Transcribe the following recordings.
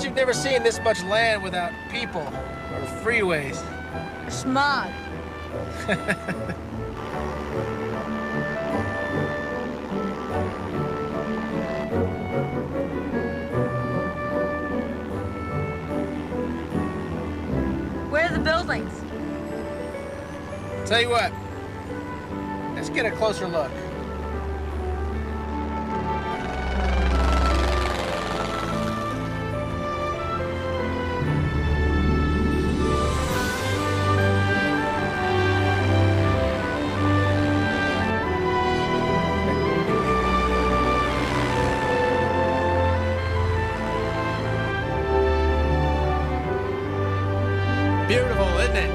bet you've never seen this much land without people or freeways. Smog. Where are the buildings? Tell you what, let's get a closer look. Beautiful, isn't it?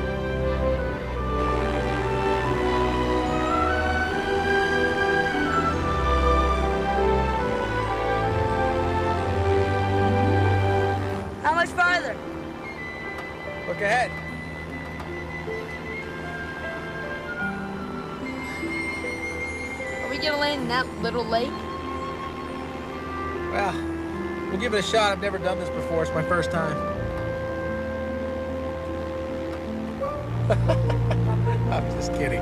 How much farther? Look ahead. Are we gonna land in that little lake? Well, we'll give it a shot. I've never done this before. It's my first time. I'm just kidding.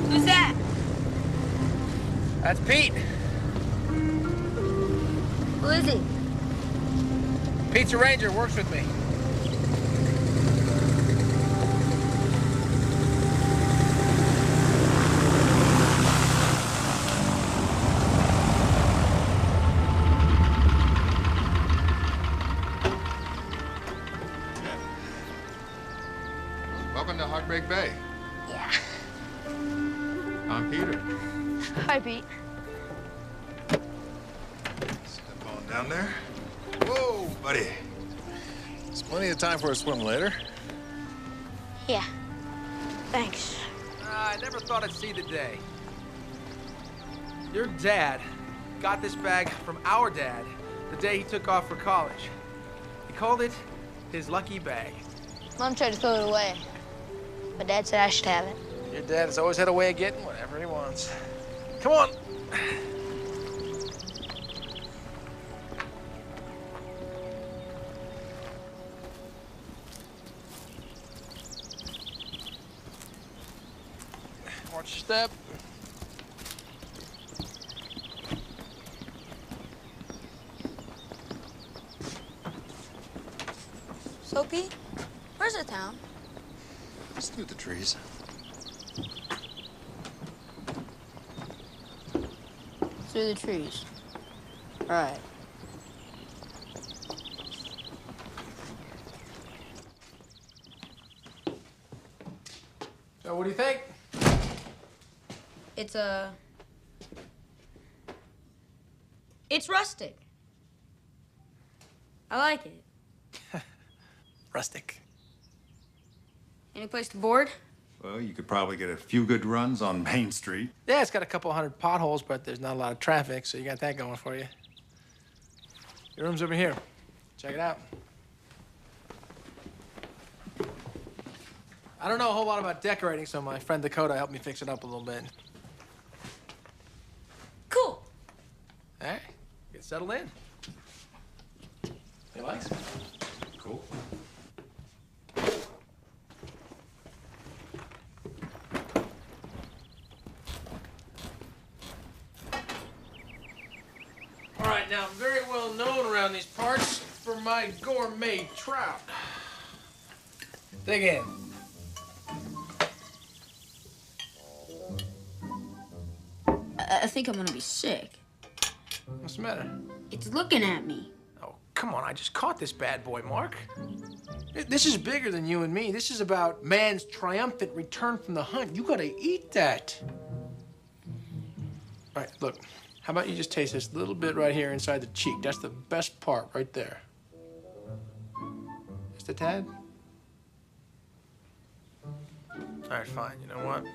Who's that? That's Pete. Who is he? Pete's a ranger, works with me. Welcome to Heartbreak Bay. Yeah. I'm Peter. Hi, Pete. Step on down there. Whoa, buddy. There's plenty of time for a swim later. Yeah. Thanks. I never thought I'd see the day. Your dad got this bag from our dad the day he took off for college. He called it his lucky bag. Mom tried to throw it away, but Dad said I should have it. Your dad has always had a way of getting whatever he wants. Come on. Watch your step. So, Pete, where's the town? It's through the trees. Through the trees. All right. So what do you think? It's rustic. I like it. Rustic. Any place to board? Well, you could probably get a few good runs on Main Street. Yeah, it's got a couple hundred potholes, but there's not a lot of traffic, so you got that going for you. Your room's over here. Check it out. I don't know a whole lot about decorating, so my friend Dakota helped me fix it up a little bit. Cool. All right, get settled in. You like? Cool. All right, now I'm very well known around these parts for my gourmet trout. Dig in. I think I'm gonna be sick. What's the matter? It's looking at me. Oh, come on, I just caught this bad boy, Mark. This is bigger than you and me. This is about man's triumphant return from the hunt. You gotta eat that. All right, look, how about you just taste this little bit right here inside the cheek? That's the best part right there. Just a tad? All right, fine, you know what?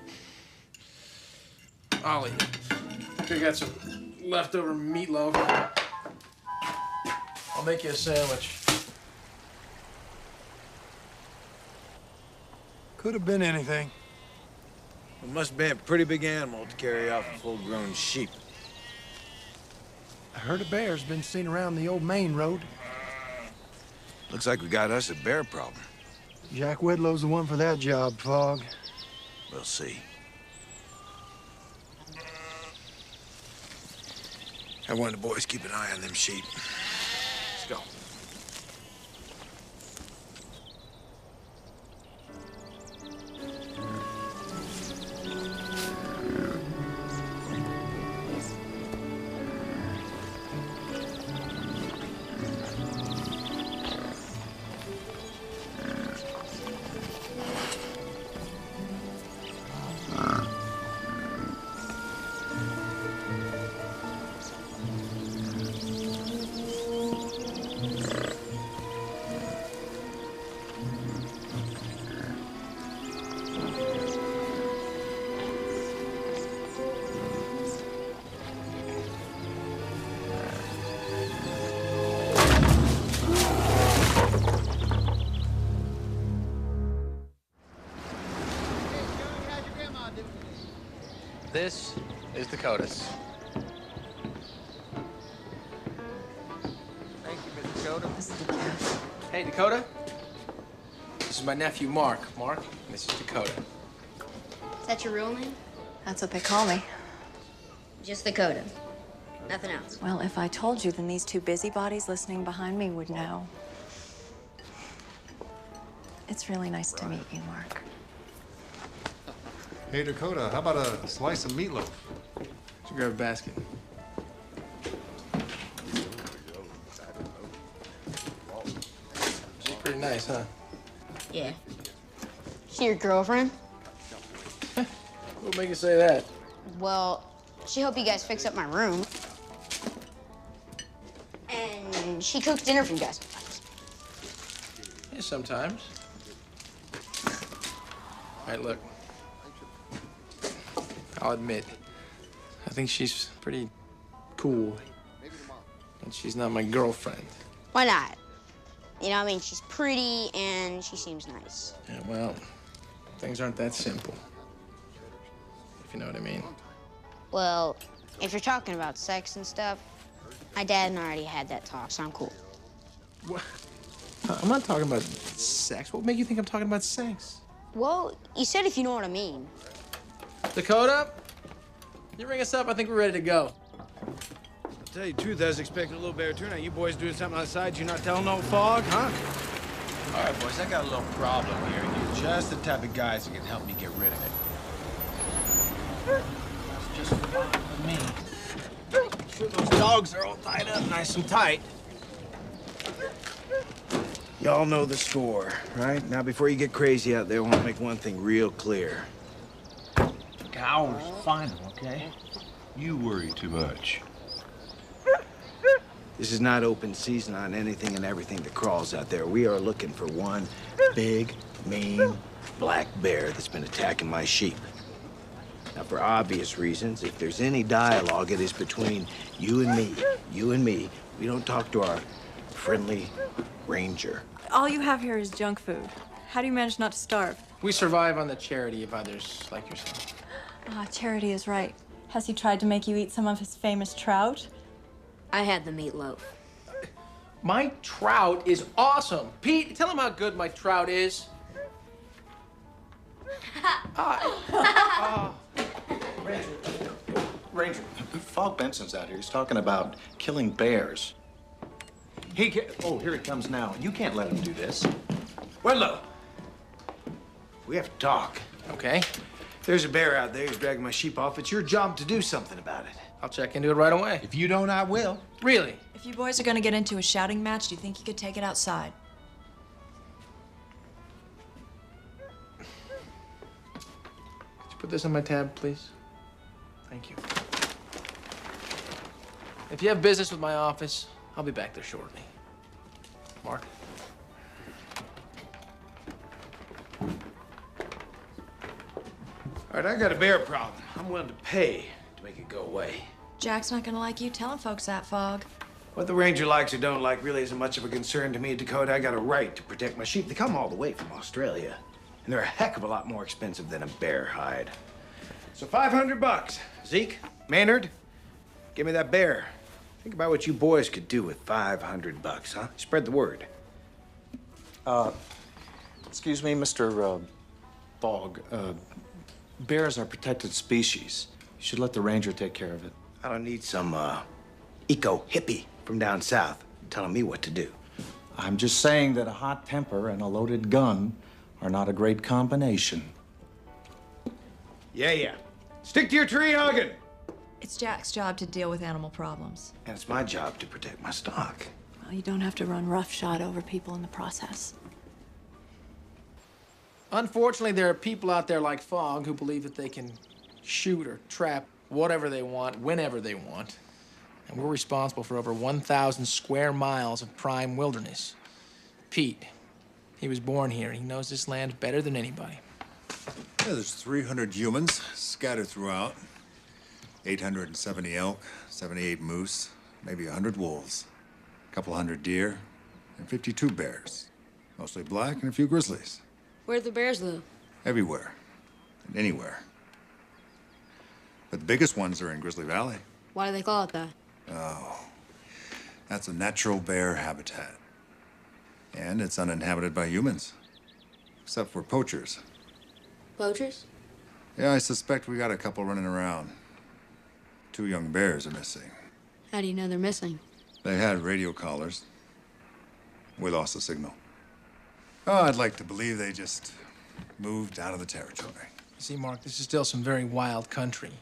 I'll eat it. We got some leftover meatloaf. I'll make you a sandwich. Could have been anything. It must have been a pretty big animal to carry off a full-grown sheep. I heard a bear's been seen around the old main road. Looks like we got us a bear problem. Jack Wedlow's the one for that job, Fogg. We'll see. Have one of the boys keep an eye on them sheep. Let's go. This is Dakota's. Thank you, Miss Dakota. This is the cat. Hey, Dakota. This is my nephew, Mark. Mark, and this is Dakota. Is that your real name? That's what they call me. Just Dakota. Nothing else. Well, if I told you, then these two busybodies listening behind me would know. It's really nice to meet you, Mark. Hey, Dakota, how about a slice of meatloaf? Should grab a basket. She's pretty nice, huh? Yeah. She your girlfriend? What make you say that? Well, she helped you guys fix up my room. And she cooks dinner for you guys sometimes. Yeah, sometimes. All right, look. I'll admit, I think she's pretty cool. And she's not my girlfriend. Why not? You know, I mean, she's pretty and she seems nice. Yeah, well, things aren't that simple. If you know what I mean. Well, if you're talking about sex and stuff, my dad and I already had that talk, so I'm cool. What? I'm not talking about sex. What would make you think I'm talking about sex? Well, you said if you know what I mean. Dakota, you ring us up. I think we're ready to go. To tell you the truth, I was expecting a little better turnout. You boys doing something outside you're not telling no Fog, huh? All right, boys, I got a little problem here. You're just the type of guys who can help me get rid of it. That's just fine with me. I'm sure those dogs are all tied up nice and tight. Y'all know the score, right? Now, before you get crazy out there, I want to make one thing real clear. Cows find them, okay? You worry too much. This is not open season on anything and everything that crawls out there. We are looking for one big, mean, black bear that's been attacking my sheep. Now, for obvious reasons, if there's any dialogue, it is between you and me. You and me. We don't talk to our friendly ranger. All you have here is junk food. How do you manage not to starve? We survive on the charity of others like yourself. Ah, Charity is right. Has he tried to make you eat some of his famous trout? I had the meatloaf. My trout is awesome. Pete, tell him how good my trout is. Ranger, Fog Benson's out here. He's talking about killing bears. He can't. Oh, here it comes now. You can't let him do this. Wedlow, we have to talk. Okay, There's a bear out there who's dragging my sheep off. It's your job to do something about it. I'll check into it right away. If you don't, I will. Really? If you boys are gonna get into a shouting match, do you think you could take it outside? Could you put this on my tab, please? Thank you. If you have business with my office, I'll be back there shortly. Mark? All right, I got a bear problem. I'm willing to pay to make it go away. Jack's not gonna like you telling folks that, Fog. What the ranger likes or don't like really isn't much of a concern to me, Dakota. I got a right to protect my sheep. They come all the way from Australia, and they're a heck of a lot more expensive than a bear hide. So $500. Zeke, Maynard, give me that bear. Think about what you boys could do with $500, huh? Spread the word. Excuse me, Mr. Fog. Bears are protected species. You should let the ranger take care of it. I don't need some eco-hippie from down south telling me what to do. I'm just saying that a hot temper and a loaded gun are not a great combination. Yeah. Stick to your tree hugging. It's Jack's job to deal with animal problems. And it's my job to protect my stock. Well, you don't have to run roughshod over people in the process. Unfortunately, there are people out there like Fogg who believe that they can shoot or trap whatever they want, whenever they want. And we're responsible for over 1,000 square miles of prime wilderness. Pete, he was born here. He knows this land better than anybody. Yeah, there's 300 humans scattered throughout. 870 elk, 78 moose, maybe 100 wolves, a couple hundred deer, and 52 bears. Mostly black and a few grizzlies. Where do the bears live? Everywhere and anywhere. But the biggest ones are in Grizzly Valley. Why do they call it that? Oh, that's a natural bear habitat. And it's uninhabited by humans, except for poachers. Poachers? Yeah, I suspect we got a couple running around. 2 young bears are missing. How do you know they're missing? They had radio collars. We lost the signal. Oh, I'd like to believe they just moved out of the territory. You see, Mark, this is still some very wild country.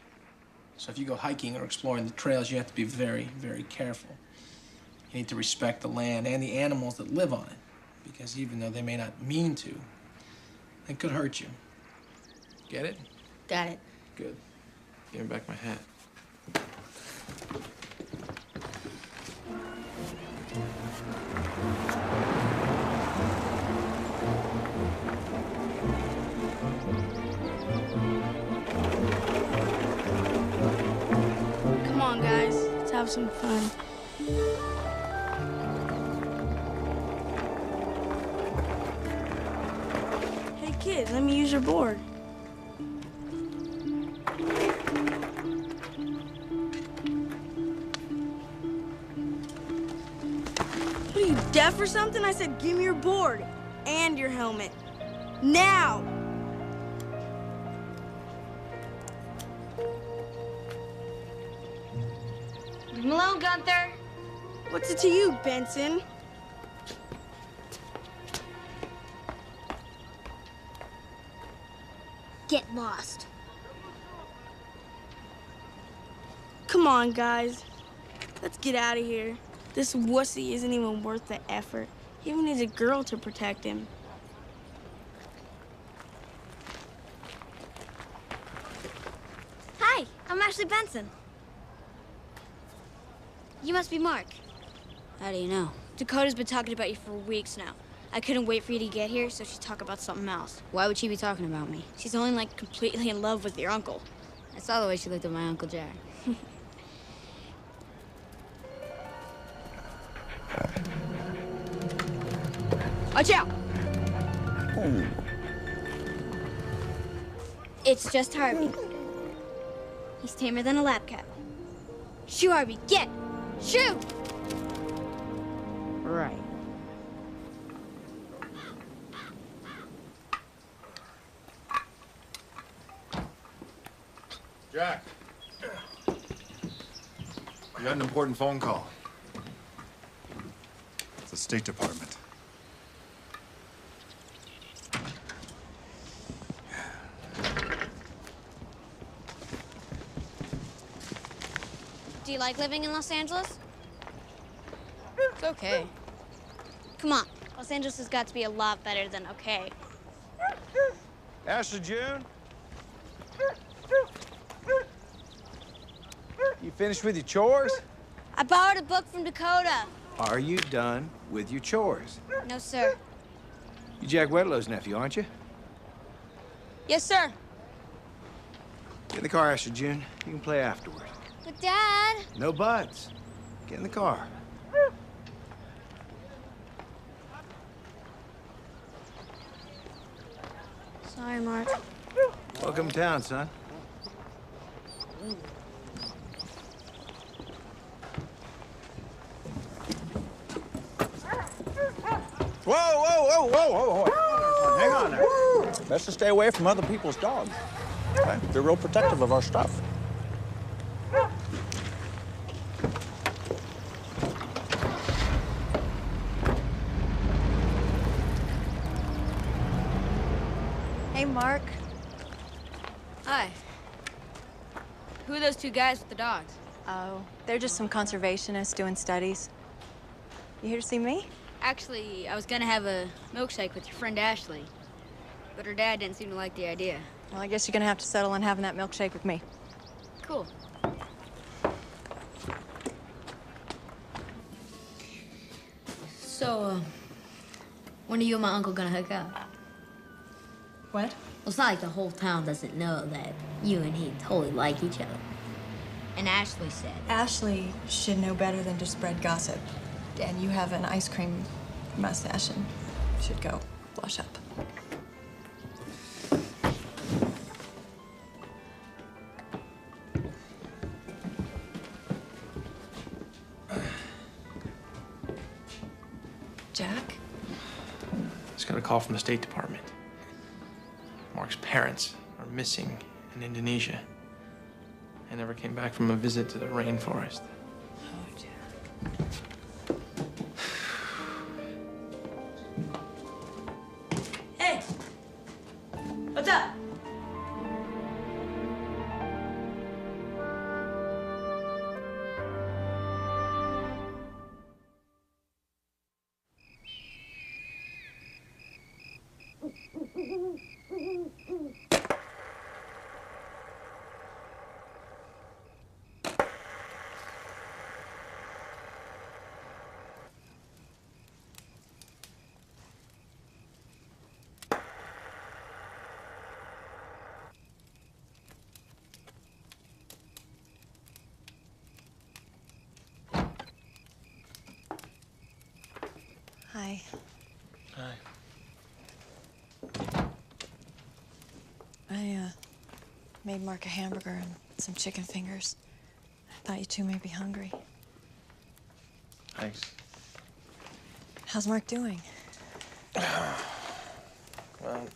So if you go hiking or exploring the trails, you have to be very, very careful. You need to respect the land and the animals that live on it, because even though they may not mean to, they could hurt you. Get it? Got it. Good. Give me back my hat. Come on, guys. Let's have some fun. Hey, kids, let me use your board. What are you, deaf or something? I said give me your board and your helmet. Now! Leave him alone, Gunther. What's it to you, Benson? Get lost. Come on, guys. Let's get out of here. This wussy isn't even worth the effort. He even needs a girl to protect him. Hi, I'm Ashley Benson. You must be Mark. How do you know? Dakota's been talking about you for weeks now. I couldn't wait for you to get here, so she'd talk about something else. Why would she be talking about me? She's only, like, completely in love with your uncle. I saw the way she looked at my Uncle Jack. Watch out! It's just Harvey. He's tamer than a lab cat. Shoot, Harvey, get! Shoot! Right. Jack. I got an important phone call. It's the State Department. Do you like living in Los Angeles? It's okay. Come on. Los Angeles has got to be a lot better than okay. Ashley June? You finished with your chores? I borrowed a book from Dakota. Are you done with your chores? No, sir. You Jack Wedlow's nephew, aren't you? Yes, sir. Get in the car, Ashley June. You can play afterward. But, Dad... No buts. Get in the car. Sorry, Mark. Welcome to town, son. Whoa, whoa, whoa, whoa, whoa, whoa. Hang on there. Best to stay away from other people's dogs. Okay? They're real protective of our stuff. Hey, Mark. Hi. Who are those two guys with the dogs? Oh, they're just some conservationists doing studies. You here to see me? Actually, I was gonna have a milkshake with your friend Ashley, but her dad didn't seem to like the idea. Well, I guess you're gonna have to settle on having that milkshake with me. Cool. So, when are you and my uncle gonna hook up? What? Well, it's not like the whole town doesn't know that you and he totally like each other. And Ashley said. Ashley should know better than to spread gossip. And you have an ice cream mustache and should go blush up. Jack? Just got a call from the State Department. Mark's parents are missing in Indonesia. They never came back from a visit to the rainforest. Oh, Jack. Hey! What's up? Hi. Hi. I made Mark a hamburger and some chicken fingers. I thought you two may be hungry. Thanks. How's Mark doing? Well,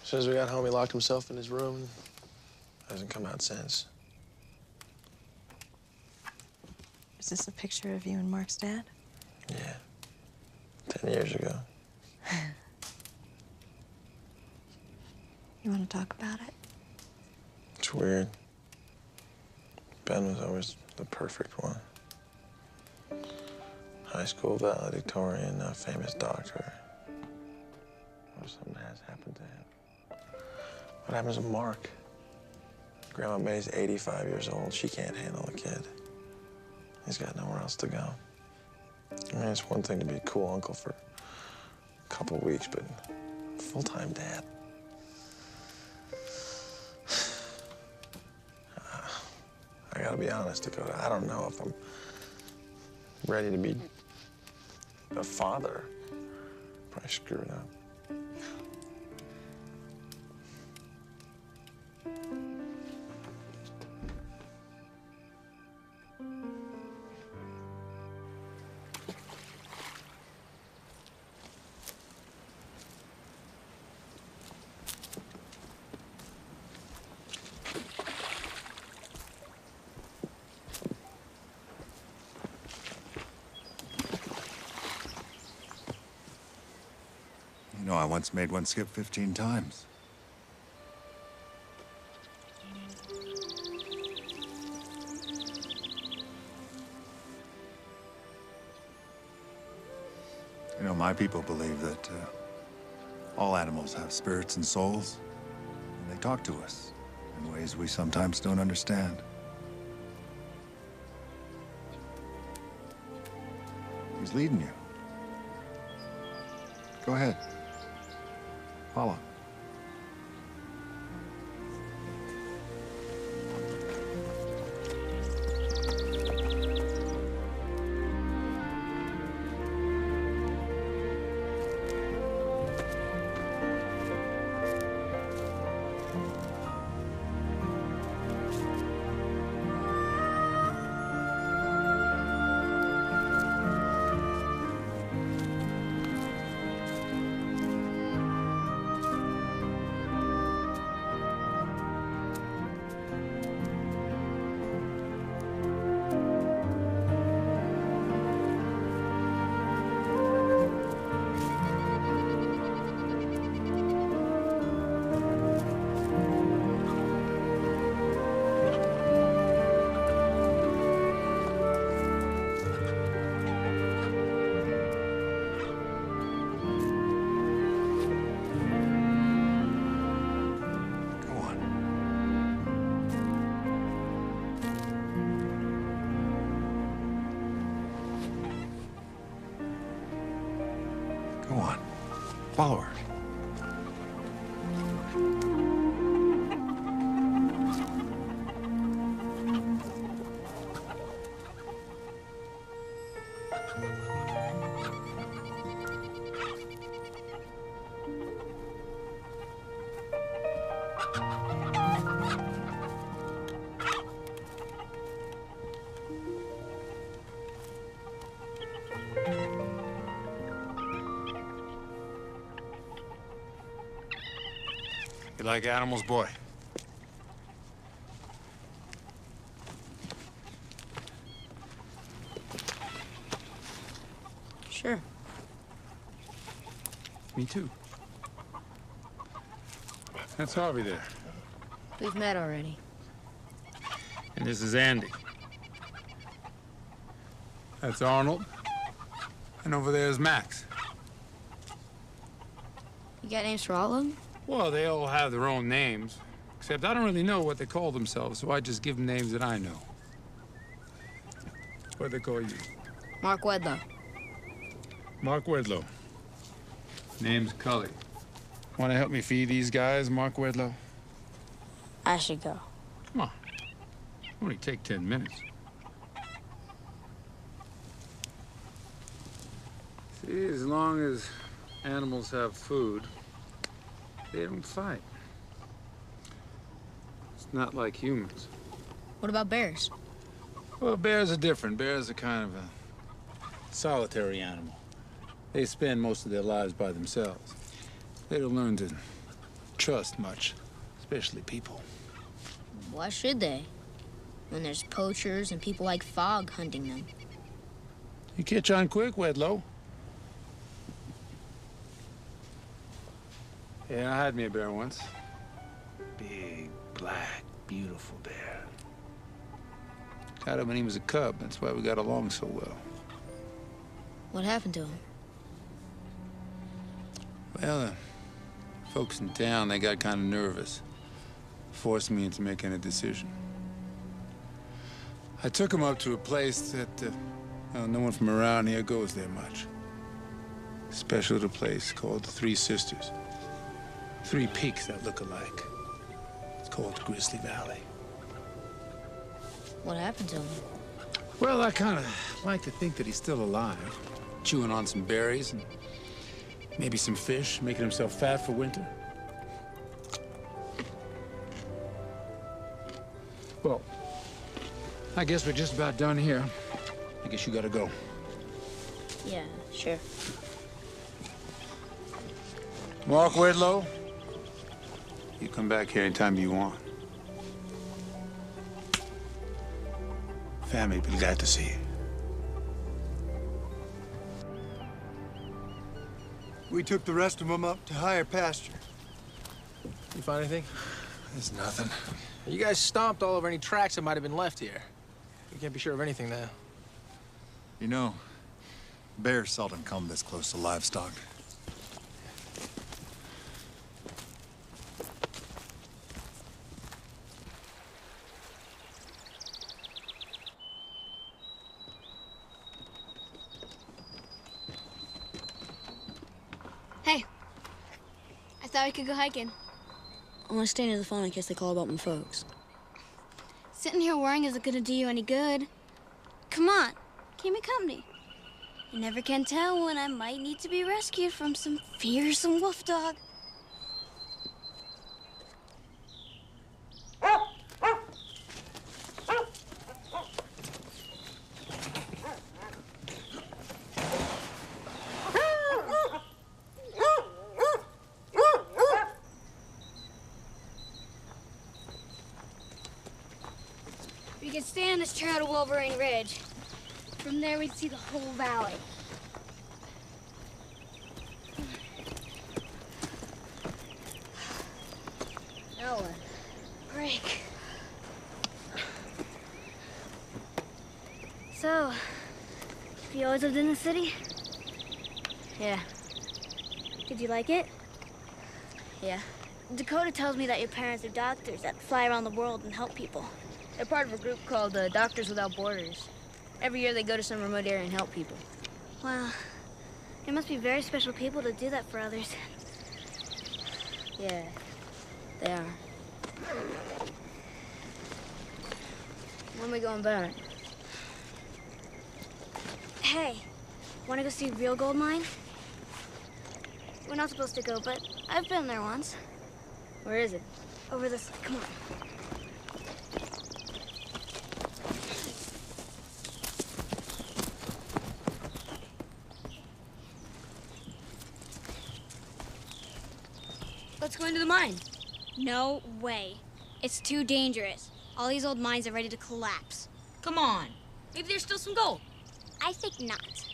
as soon as we got home, he locked himself in his room. Hasn't come out since. Is this a picture of you and Mark's dad? Yeah. 10 years ago. You want to talk about it? It's weird. Ben was always the perfect one. High school valedictorian, a famous doctor. What if something has happened to him? What happens to Mark? Grandma May's 85 years old. She can't handle a kid. He's got nowhere else to go. I mean, it's one thing to be a cool uncle for a couple weeks, but full-time dad. I gotta be honest, Dakota. I don't know if I'm ready to be a father. Probably screw it up. I once made one skip 15 times. You know, my people believe that all animals have spirits and souls, and they talk to us in ways we sometimes don't understand. He's leading you. Go ahead. Follow. Go on. Follow her. You like animals, boy? Sure. Me too. That's Harvey there. We've met already. And this is Andy. That's Arnold. And over there is Max. You got names for all of them? Well, they all have their own names. Except I don't really know what they call themselves, so I just give them names that I know. What do they call you? Mark Wedlow. Mark Wedlow. Name's Cully. Want to help me feed these guys, Mark Wedlow? I should go. Come on. Only take 10 minutes. See, as long as animals have food, they don't fight. It's not like humans. What about bears? Well, bears are different. Bears are kind of a solitary animal. They spend most of their lives by themselves. They don't learn to trust much, especially people. Why should they? When there's poachers and people like Fogg hunting them. You catch on quick, Wedlow. Yeah, I had me a bear once. Big, black, beautiful bear. Got him when he was a cub. That's why we got along so well. What happened to him? Well, the folks in town, they got kind of nervous. Forced me into making a decision. I took him up to a place that, well, no one from around here goes there much. Special little place called the Three Sisters. 3 peaks that look alike. It's called Grizzly Valley. What happened to him? Well, I kind of like to think that he's still alive. Chewing on some berries and maybe some fish, making himself fat for winter. Well, I guess we're just about done here. I guess you gotta go. Yeah, sure. Mark Wedlow, you come back here anytime you want. Family will be glad to see you. We took the rest of them up to higher pasture. You find anything? There's nothing. You guys stomped all over any tracks that might have been left here. We can't be sure of anything now. You know, bears seldom come this close to livestock. Hey, I thought we could go hiking. I want to stay near the phone in case they call about my folks. Sitting here worrying isn't gonna do you any good. Come on, keep me company. You never can tell when I might need to be rescued from some fearsome wolf dog. We could stay on this trail to Wolverine Ridge. From there, we'd see the whole valley. Ella. Break. So, you always lived in the city? Yeah. Did you like it? Yeah. Dakota tells me that your parents are doctors that fly around the world and help people. They're part of a group called Doctors Without Borders. Every year they go to some remote area and help people. Wow. They must be very special people to do that for others. Yeah, they are. When are we going back? Hey, want to go see a real gold mine? We're not supposed to go, but I've been there once. Where is it? Over this, come on. Let's go into the mine. No way. It's too dangerous. All these old mines are ready to collapse. Come on. Maybe there's still some gold. I think not.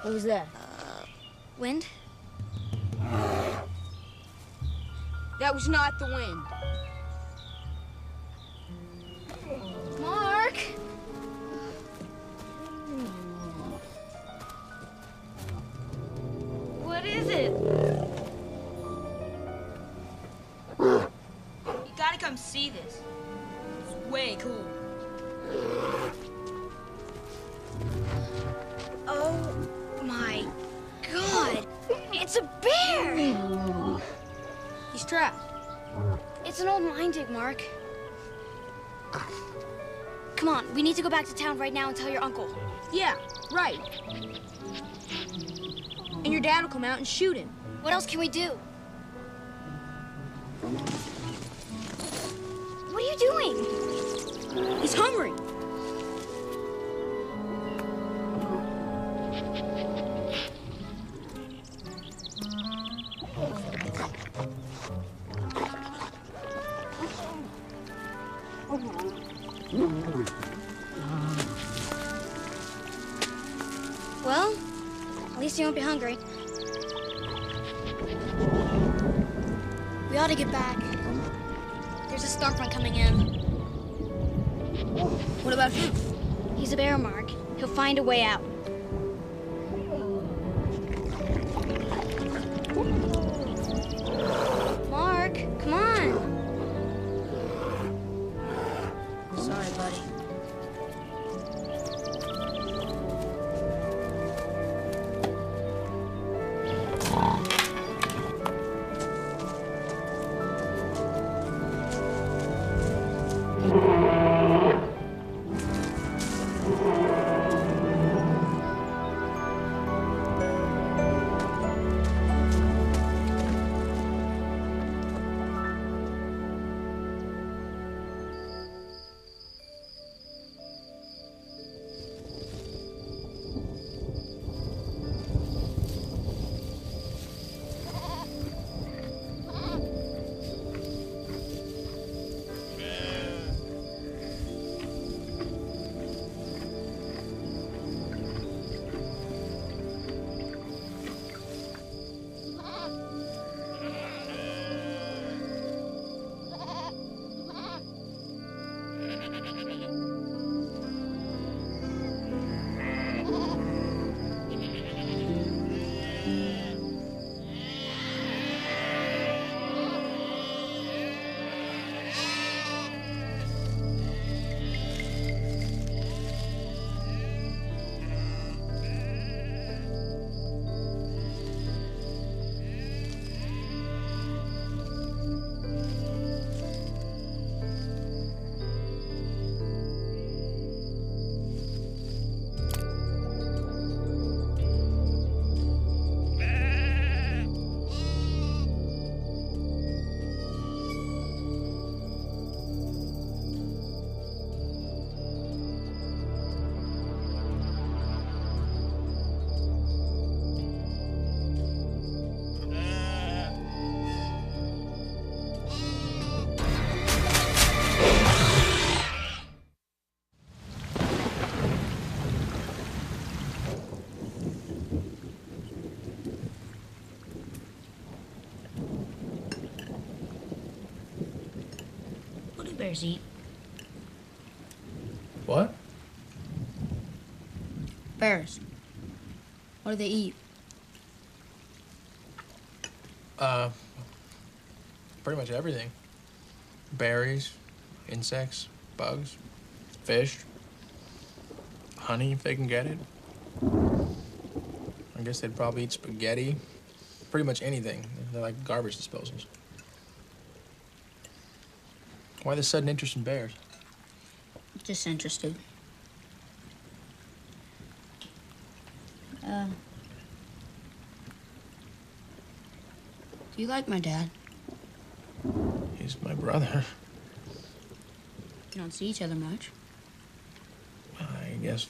What was that? Wind? That was not the wind. Mark! What is it? You gotta come see this. It's way cool. Oh my God! It's a bear! He's trapped. It's an old mine dig, Mark. Come on, we need to go back to town right now and tell your uncle. Yeah, right. And your dad will come out and shoot him. What else can we do? What are you doing? He's hungry. Well, at least you won't be hungry. We ought to get back. There's a storm front coming in. What about him? He's a bear, Mark. He'll find a way out. Mark, come on. Sorry, buddy. do bears eat? What? Bears. What do they eat? Pretty much everything. Berries, insects, bugs, fish, honey if they can get it. I guess they'd probably eat spaghetti. Pretty much anything. They're like garbage disposals. Why the sudden interest in bears? Just interested. Do you like my dad? He's my brother. You don't see each other much. I guess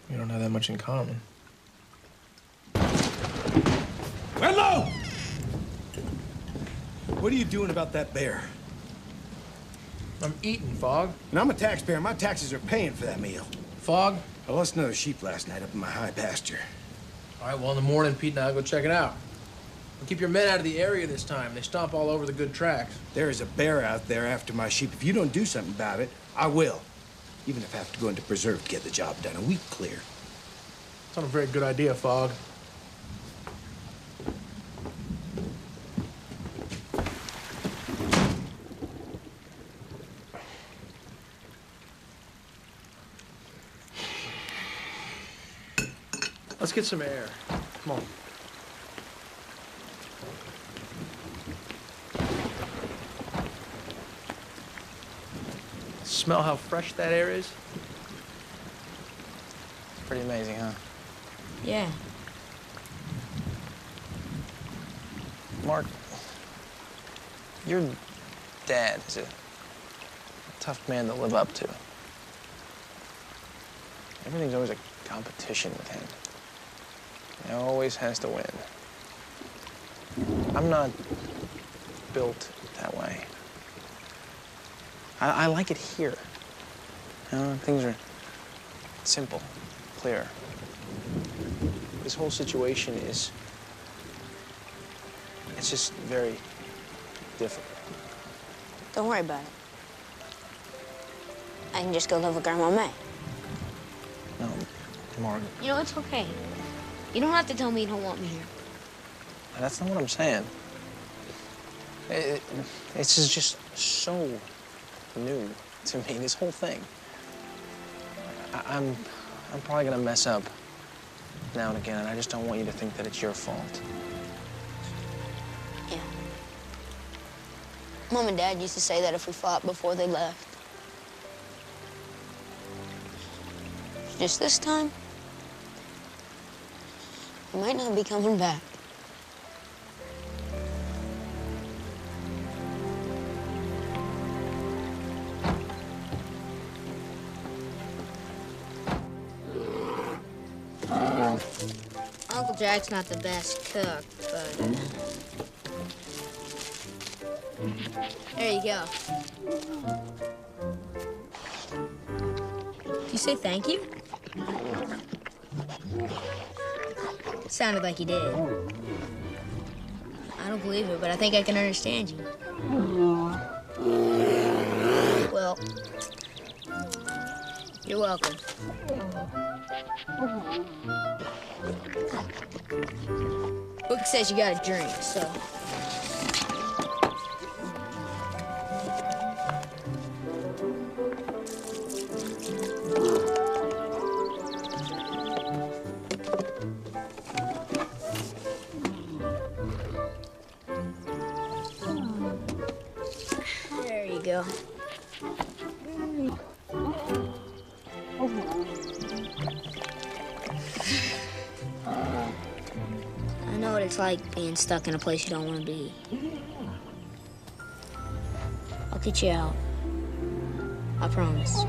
we don't have that much in common. Hello! What are you doing about that bear? I'm eating, Fog. And I'm a taxpayer. My taxes are paying for that meal. Fog? I lost another sheep last night up in my high pasture. All right, well, in the morning, Pete and I'll go check it out. We'll keep your men out of the area this time. They stomp all over the good tracks. There is a bear out there after my sheep. If you don't do something about it, I will. Even if I have to go into preserve to get the job done. A week clear. It's not a very good idea, Fog. Let's get some air. Come on. Smell how fresh that air is? It's pretty amazing, huh? Yeah. Mark, your dad is a tough man to live up to. Everything's always a competition with him. He always has to win. I'm not built that way. I like it here. You know, things are simple, clear. This whole situation is, it's just very difficult. Don't worry about it. I can just go live with Grandma May. No, Mark, You know, it's okay. You don't have to tell me you don't want me here. that's not what I'm saying. It's just so new to me, this whole thing. I'm probably gonna mess up now and again, and I just don't want you to think that it's your fault. Yeah. Mom and Dad used to say that if we fought before they left. Just this time, I might not be coming back. Uncle Jack's not the best cook, but... There you go. Did you say thank you? It sounded like you did. I don't believe it, but I think I can understand you. Well, you're welcome. Book says you got a drink, so... There you go. I know what it's like being stuck in a place you don't want to be. I'll get you out. I promise.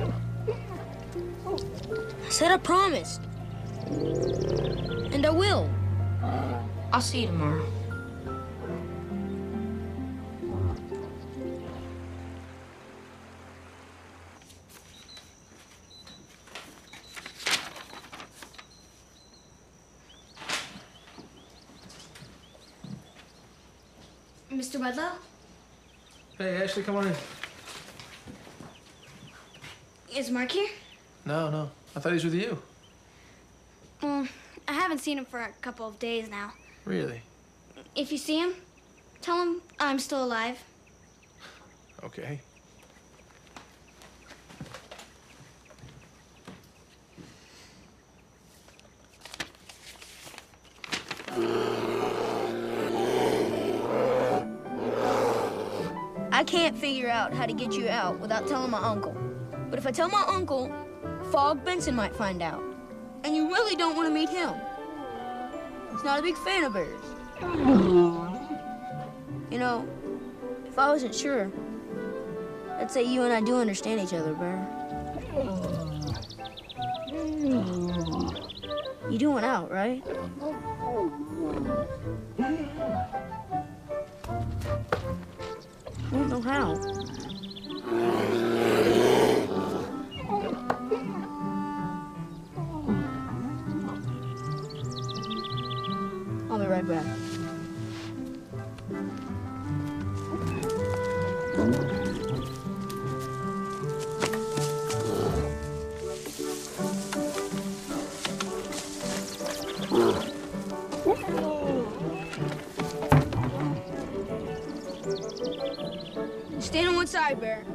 I said I promised. And I will. I'll see you tomorrow. Mr. Wedlow? Hey, Ashley, come on in. Is Mark here? No. I thought he was with you. I haven't seen him for a couple of days now. Really? If you see him, tell him I'm still alive. Okay. I can't figure out how to get you out without telling my uncle. But if I tell my uncle, Fog Benson might find out. And you really don't want to meet him. He's not a big fan of bears. You know, if I wasn't sure, I'd say you and I do understand each other, Bear. You do want out, right? I don't know how. I'll be right back. Stand on one side, Bear.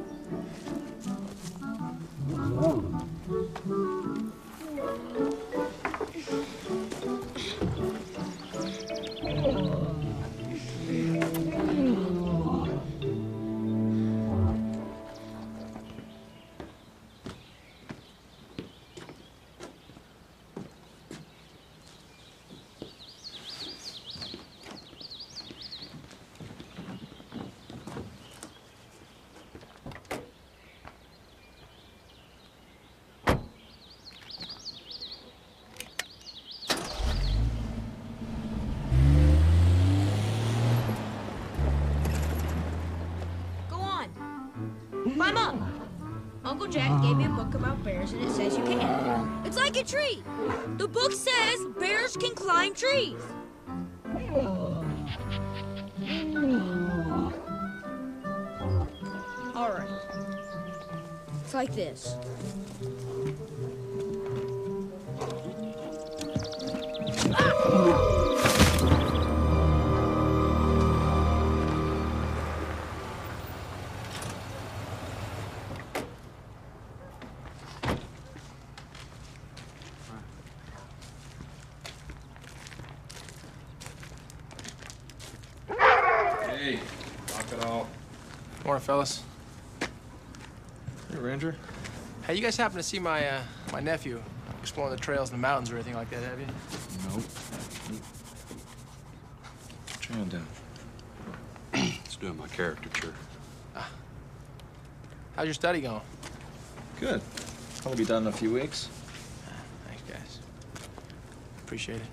Climb up. Uncle Jack gave me a book about bears, and it says you can. It's like a tree. The book says bears can climb trees. All right. It's like this. Hey, knock it off. Morning, fellas. Hey, Ranger. Hey, you guys happen to see my my nephew exploring the trails in the mountains or anything like that, have you? Nope. Put your hand down. It's doing my caricature. How's your study going? Good. I'll be done in a few weeks. Thanks, guys. Appreciate it.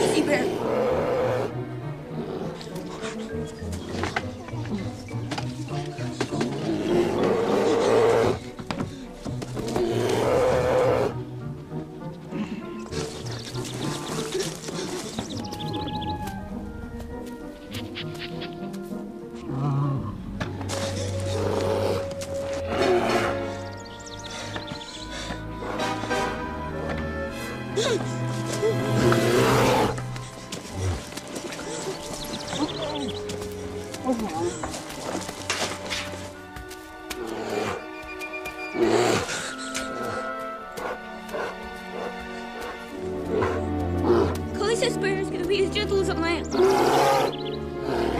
Easy, Bear. Cully says Bear is gonna be as gentle as a lamb.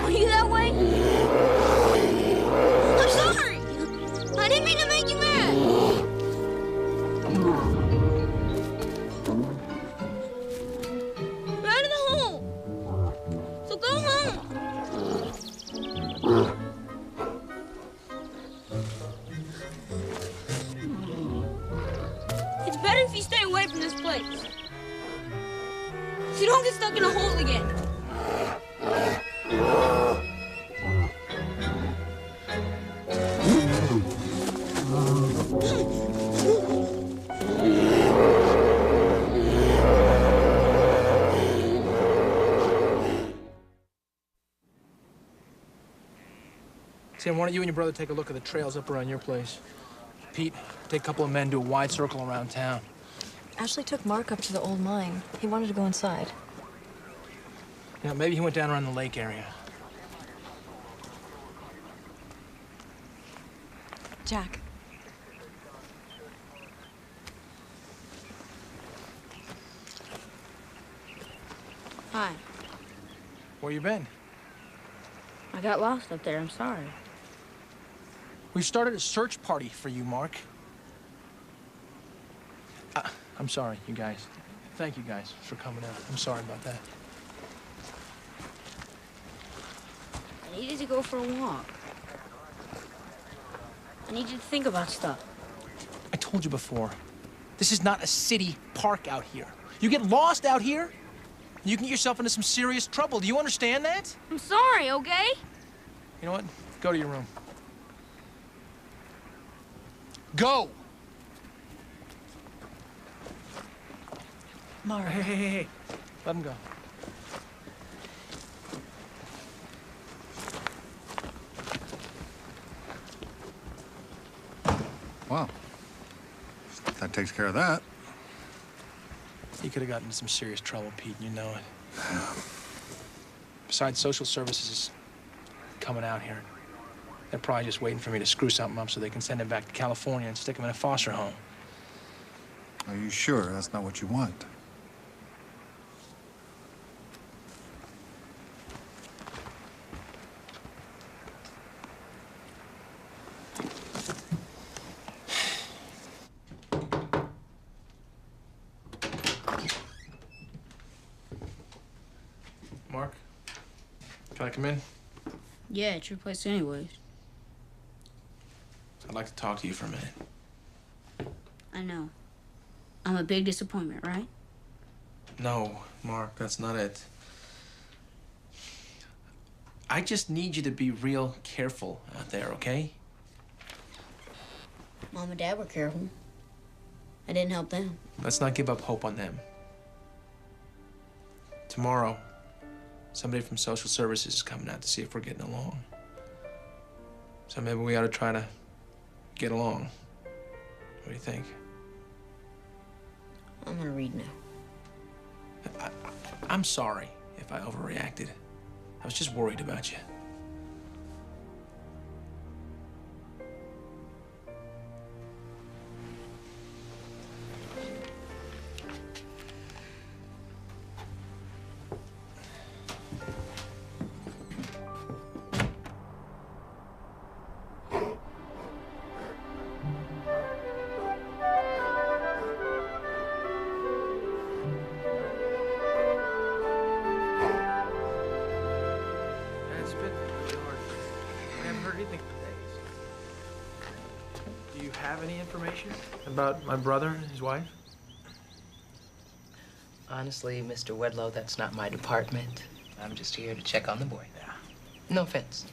Are you that way? I'm sorry! I didn't mean to make you mad! We're out of the hole! So go home! It's better if you stay away from this place. So you don't get stuck in a hole again. Tim, why don't you and your brother take a look at the trails up around your place? Pete, take a couple of men, do a wide circle around town. Ashley took Mark up to the old mine. He wanted to go inside. Yeah, maybe he went down around the lake area. Jack. Hi. Where you been? I got lost up there. I'm sorry. We've started a search party for you, Mark. I'm sorry, you guys. Thank you guys for coming out. I'm sorry about that. I needed to go for a walk. I needed to think about stuff. I told you before, this is not a city park out here. You get lost out here, you can get yourself into some serious trouble. Do you understand that? I'm sorry, okay? You know what? Go to your room. Go! Mark. Hey. Let him go. Wow. That takes care of that. You could have gotten into some serious trouble, Pete, and you know it. Besides, social services is coming out here. They're probably just waiting for me to screw something up so they can send him back to California and stick him in a foster home. Are you sure that's not what you want? Mark, can I come in? Yeah, it's your place anyways. I'd like to talk to you for a minute. I know. I'm a big disappointment, right? No, Mark, that's not it. I just need you to be real careful out there, okay? Mom and Dad were careful. I didn't help them. Let's not give up hope on them. Tomorrow, somebody from social services is coming out to see if we're getting along. So maybe we ought to try to get along. What do you think? I'm gonna read now. I'm sorry if I overreacted. I was just worried about you. It's been really hard. I haven't heard anything for days. Do you have any information about my brother and his wife? Honestly, Mr. Wedlow, that's not my department. I'm just here to check on the boy. Yeah. No offense.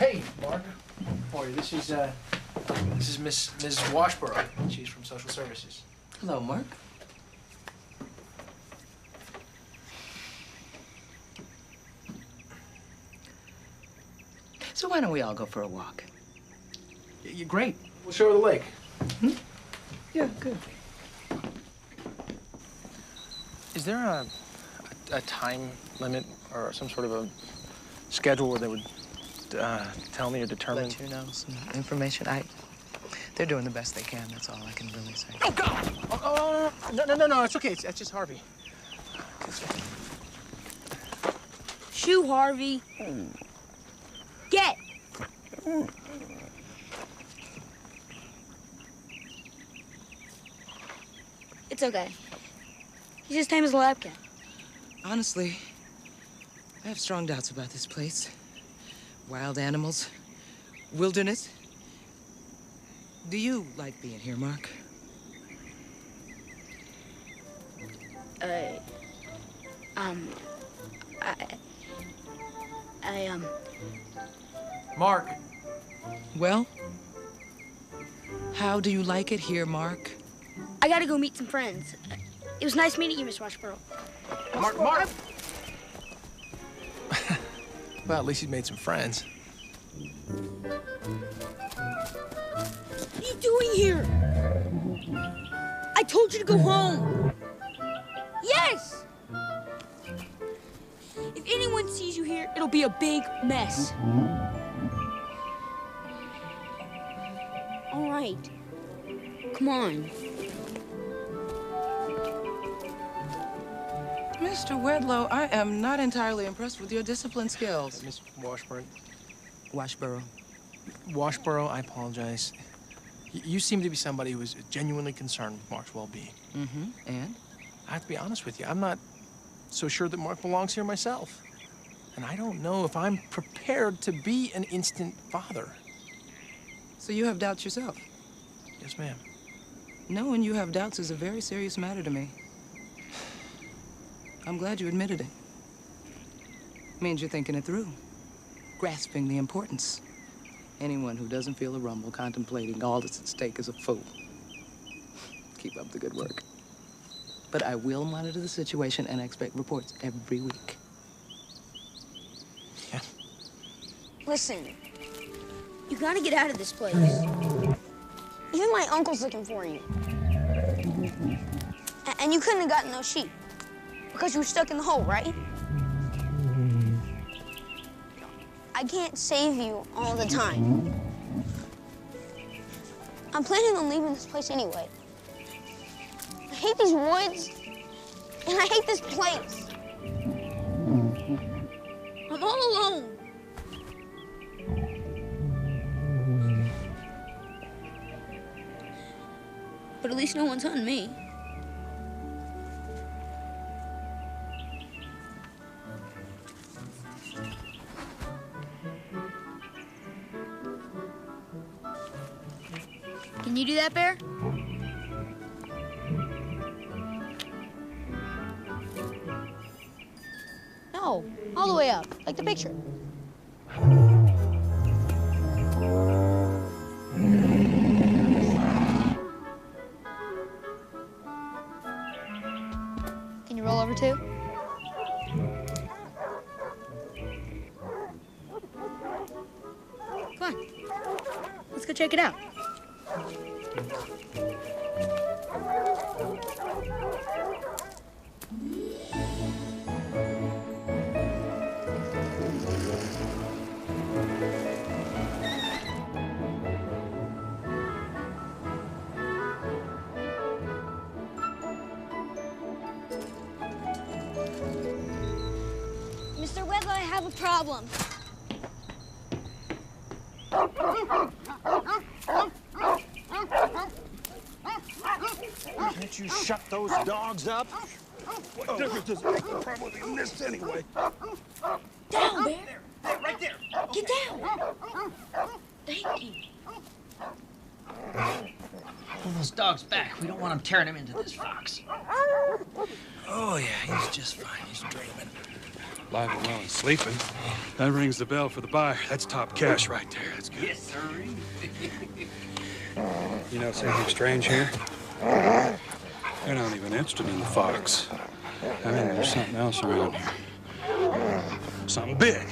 Hey, Mark. How are you? This is Mrs. Washborough. She's from social services. Hello, Mark. So why don't we all go for a walk? You're great. We'll show her the lake. Yeah, good. Is there a time limit or some sort of a schedule where they would tell me or determine? Let you know some information. They're doing the best they can. That's all I can really say. Oh, God! Oh, no, it's okay. It's just Harvey. Shoo, Harvey. Get! It's okay. He's as tame as a lab cat. Honestly, I have strong doubts about this place. Wild animals, wilderness. Do you like being here, Mark? Mark. Well, how do you like it here, Mark? I gotta go meet some friends. It was nice meeting you, Miss Washborough. Mark! Well, at least he's made some friends. What are you doing here? I told you to go home. Yes! If anyone sees you here, it'll be a big mess. All right. Come on. Mr. Wedlow, I am not entirely impressed with your discipline skills. Miss Washburn. Washboro. Washboro, I apologize. You seem to be somebody who is genuinely concerned with Mark's well-being. Mm-hmm. And? I have to be honest with you. I'm not so sure that Mark belongs here myself. And I don't know if I'm prepared to be an instant father. So you have doubts yourself? Yes, ma'am. Knowing you have doubts is a very serious matter to me. I'm glad you admitted it. Means you're thinking it through, grasping the importance. Anyone who doesn't feel a rumble contemplating all that's at stake is a fool. Keep up the good work. But I will monitor the situation and expect reports every week. Yeah. Listen, you gotta get out of this place. Even my uncle's looking for you. And you couldn't have gotten those sheep because you were stuck in the hole, right? I can't save you all the time. I'm planning on leaving this place anyway. I hate these woods, and I hate this place. I'm all alone. But at least no one's hunting me. Can you do that, Bear? No, all the way up, like the picture. Can you roll over too? Come on, let's go check it out. Mr. Wedlow, I have a problem. Can't you shut those dogs up? What difference does it make? They're probably missed anyway. Down, Bear. There, right there. Get down. Thank you. Pull those dogs back. We don't want them tearing him into this fox. Oh, yeah, he's just fine. He's dreaming. Alive and well and sleeping. That rings the bell for the buyer. That's top cash right there. That's good. Yes, sir. You know something strange here? They're not even interested in the fox. I mean, there's something else around here. Something big.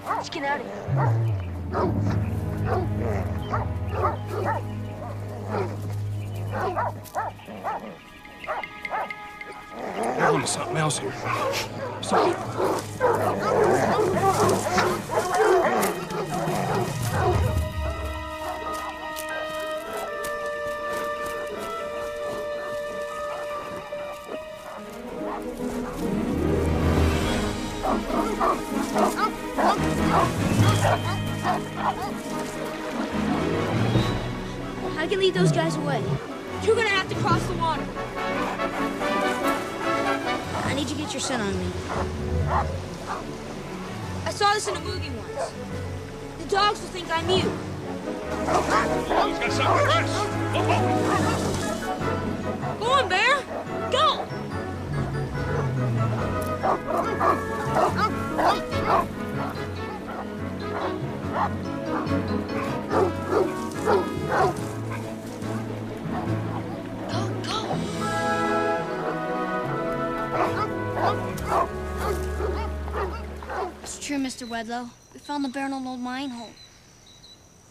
Let's get out of here. We're on to something else here. I can lead those guys away. You're gonna have to cross the water. I need you to get your scent on me. I saw this in a movie once. The dogs will think I'm you. He's got something for us. Go on, Bear. Go! Go, go! It's true, Mr. Wedlow. We found the bear in an old mine hole.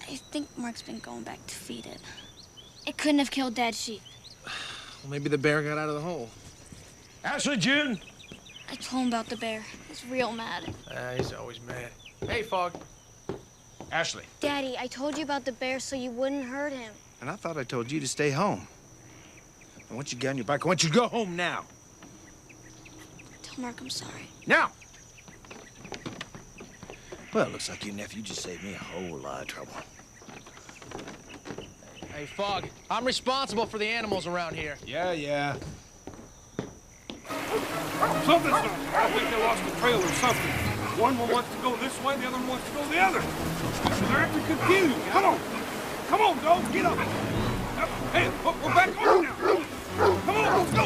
I think Mark's been going back to feed it. It couldn't have killed Dad's sheep. Well, maybe the bear got out of the hole. Ashley, June. I told him about the bear. He's real mad. He's always mad. Hey, Fog. Ashley. Daddy, I told you about the bear so you wouldn't hurt him. And I thought I told you to stay home. I want you to get on your bike. I want you to go home now. Tell Mark I'm sorry. Now! Well, it looks like your nephew just saved me a whole lot of trouble. Hey, Fog, I'm responsible for the animals around here. Yeah. Something's up. I think they lost the trail or something. One wants to go this way, the other one wants to go the other. They're acting confused. Come on, dog, get up. Hey, we're back on now. Come on, let's go.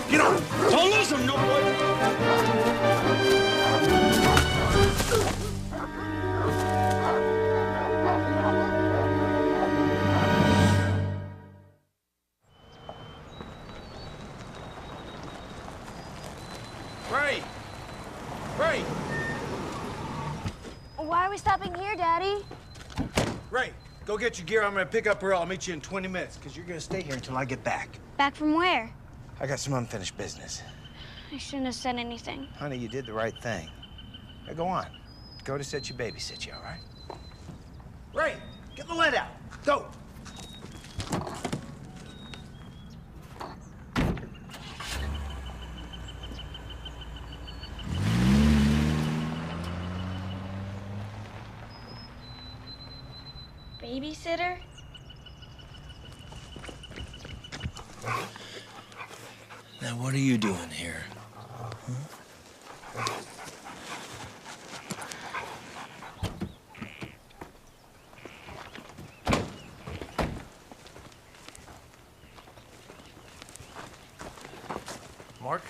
Get on! Don't lose him, no boy! Ray! Why are we stopping here, Daddy? Ray, go get your gear. I'm gonna pick up Earl. I'll meet you in 20 minutes, because you're gonna stay here until I get back. Back from where? I got some unfinished business. I shouldn't have said anything. Honey, you did the right thing. Now go on. Go to set your babysit you, all right? Ray, get the lead out. Go. Babysitter? Now, what are you doing here? Mark?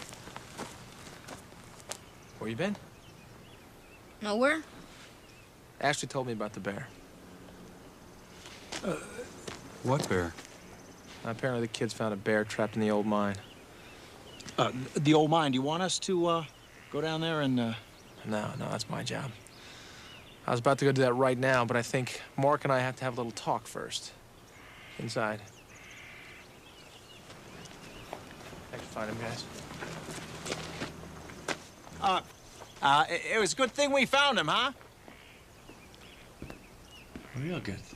Where you been? Nowhere? Ashley told me about the bear. What bear? Apparently the kids found a bear trapped in the old mine. The old mine. Do you want us to go down there and? No, that's my job. I was about to go do that right now, but I think Mark and I have to have a little talk first. Inside. I can find him, guys. It was a good thing we found him, huh? Real good thing.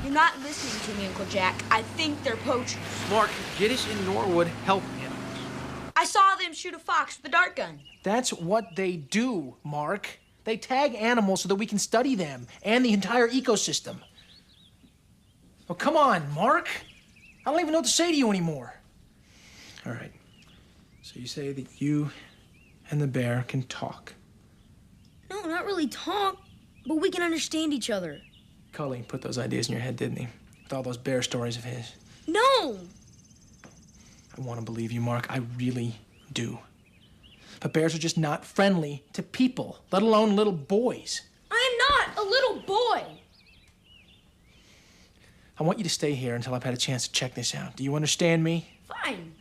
You're not listening to me, Uncle Jack. I think they're poachers. Mark, Giddish and Norwood help him. I saw them shoot a fox with a dart gun. That's what they do, Mark. They tag animals so that we can study them and the entire ecosystem. Oh, come on, Mark. I don't even know what to say to you anymore. All right. So you say that you and the bear can talk. No, not really talk, but we can understand each other. Cully put those ideas in your head, didn't he? With all those bear stories of his. No! I want to believe you, Mark. I really do. But bears are just not friendly to people, let alone little boys. I am not a little boy. I want you to stay here until I've had a chance to check this out. Do you understand me? Fine.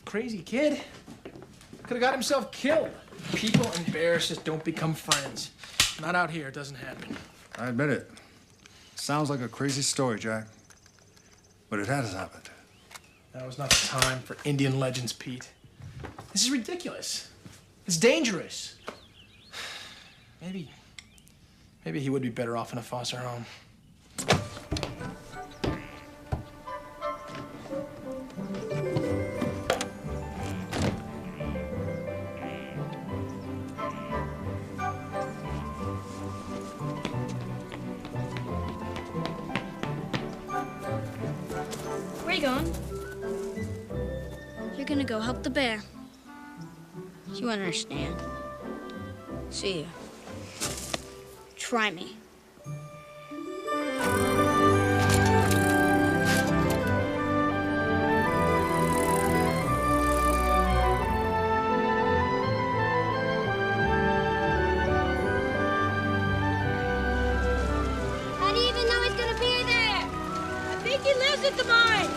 Crazy kid. Could have got himself killed. People and bears just don't become friends. Not out here, it doesn't happen. I admit it. Sounds like a crazy story, Jack. But it has happened. Now is not the time for Indian legends, Pete. This is ridiculous. It's dangerous. Maybe he would be better off in a foster home. Where you going? You're gonna go help the bear. You understand. See ya. Try me. How do you even know he's gonna be there? I think he lives at the mine.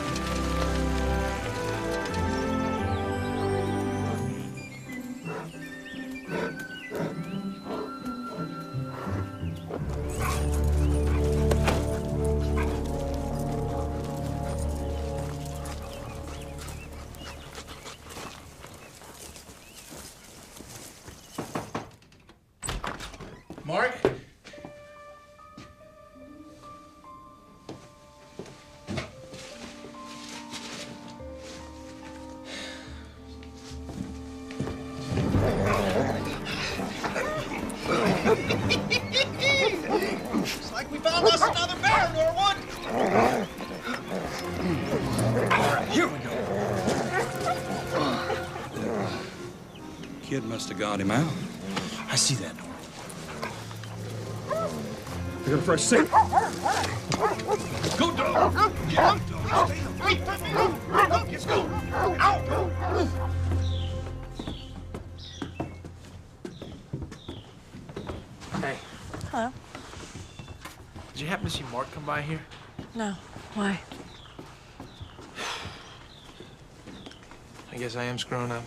Mark? It's like we found us another bear, Norwood. All right, here we go. Kid must have got him out. I see that, Norwood. They're gonna fresh sick. Go, dog. Get up, dog. Stay the feet. Let's go. Out. Hey, Hello? did you happen to see Mark come by here? No. Why? I guess I am screwing up.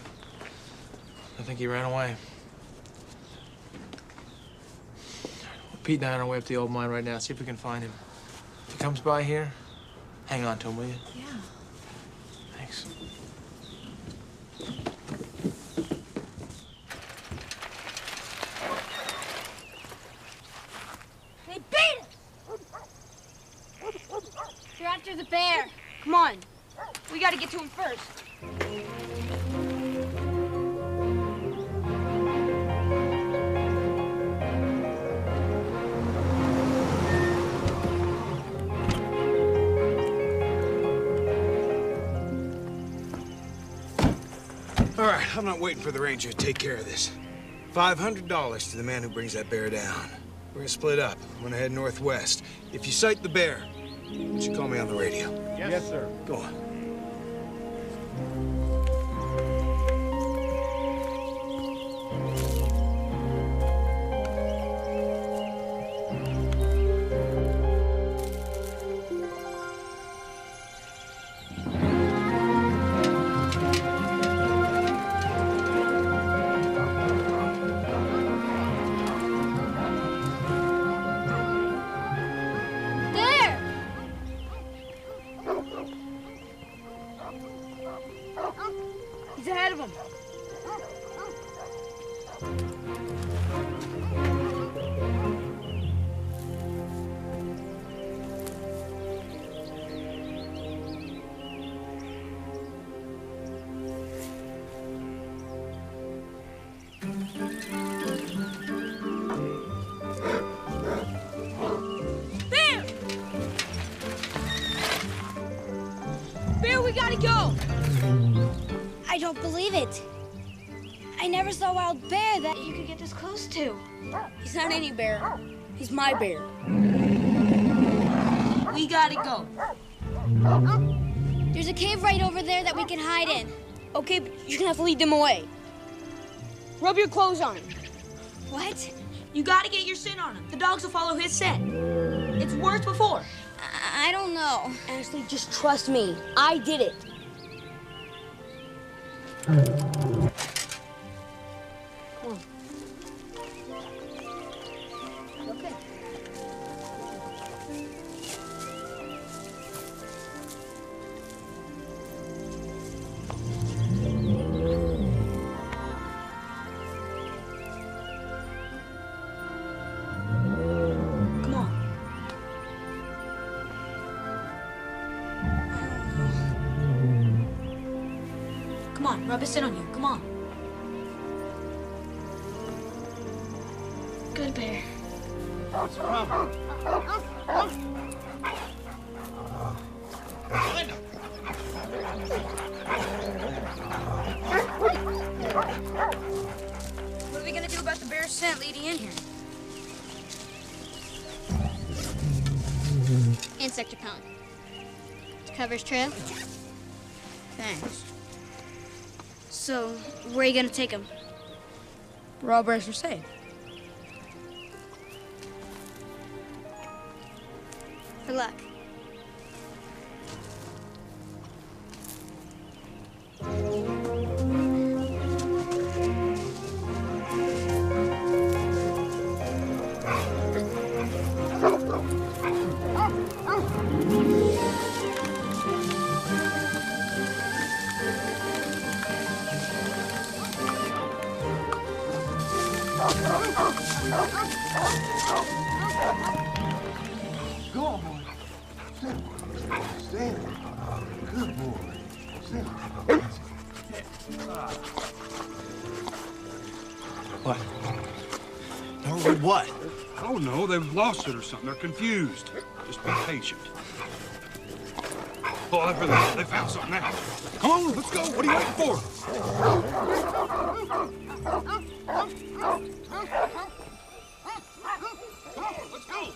I think he ran away. Pete and I are on our way up to the old mine right now. See if we can find him. If he comes by here, hang on to him, will you? Yeah. Thanks. They beat us! They're after the bear. Come on. We gotta get to him first. All right, I'm not waiting for the ranger to take care of this. $500 to the man who brings that bear down. We're gonna split up. I'm gonna head northwest. If you sight the bear, you should call me on the radio. Yes, sir. Go on. There! He's ahead of him. Bear! Bear, we gotta go! I don't believe it. I never saw a wild bear that you could get this close to. He's not any bear. He's my bear. We gotta go. There's a cave right over there that we can hide in. Okay, but you're gonna have to lead them away. Rub your clothes on him. What? You gotta get your scent on him. The dogs will follow his scent. It's worked before. I don't know. Honestly, just trust me. I did it. Come on. Okay. Rub it in on you. Come on. Good bear. What's the problem? Find him. What are we gonna do about the bear's scent leading in here? Insect repellent. To cover his trail. Thanks. So, where are you gonna take him? We're all braced for safe. For luck. Go on, boy. Sit. Stand. Good boy. Sit. What? Norwood, what? Oh, no, they've lost it or something. They're confused. Just be patient. Oh, I've heard that. They found something now. Come on, let's go. What are you waiting for? Let's go.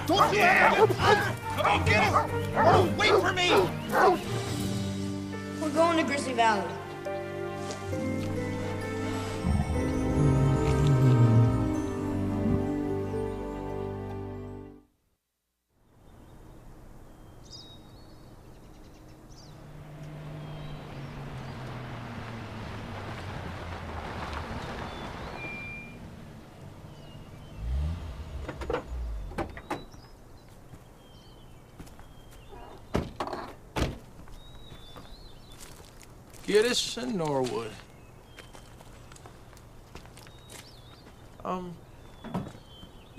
Don't come on, get him! Oh, wait for me! We're going to Grizzly Valley. Giddis and Norwood. You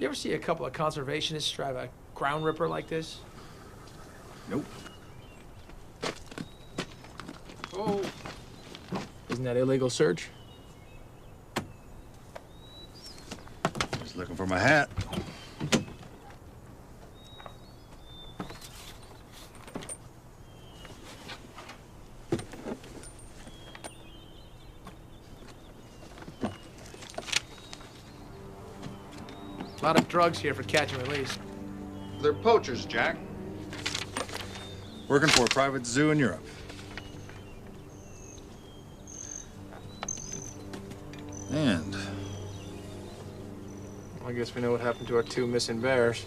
ever see a couple of conservationists drive a ground ripper like this? Nope. Oh. Isn't that illegal search? Just looking for my hat. A lot of drugs here for catch and release. They're poachers, Jack. Working for a private zoo in Europe. And I guess we know what happened to our 2 missing bears.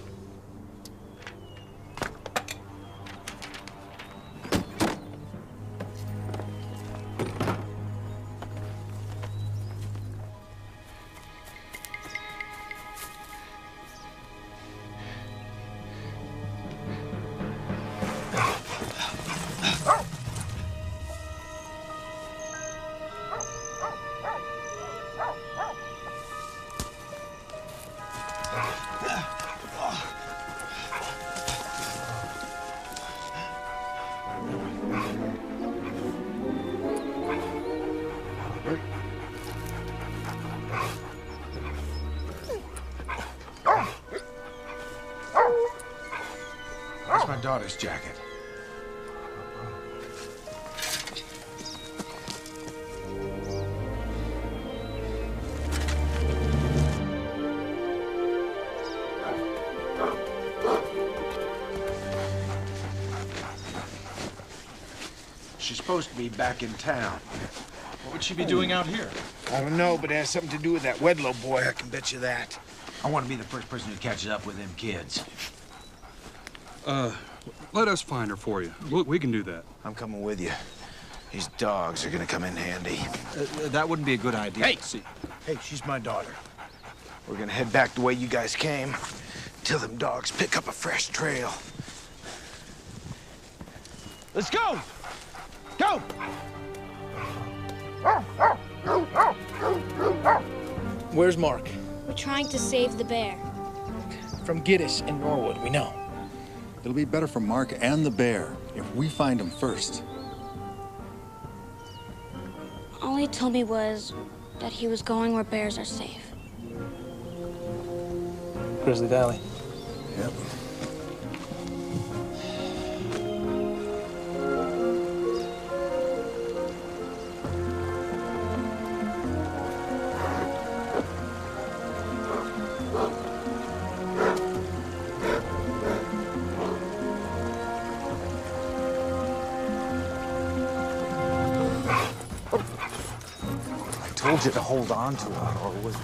That's my daughter's jacket. She's supposed to be back in town. What would she be doing out here? I don't know, but it has something to do with that Wedlow boy, I can bet you that. I want to be the first person who catches up with them kids. Let us find her for you. We can do that. I'm coming with you. These dogs are gonna come in handy. That wouldn't be a good idea. Hey! Hey, she's my daughter. We're gonna head back the way you guys came, till them dogs pick up a fresh trail. Let's go! Go! Where's Mark? We're trying to save the bear. From Giddis in Norwood, we know. It'll be better for Mark and the bear if we find him first. All he told me was that he was going where bears are safe. Grizzly Valley. Yep. I told you to hold on to her, or was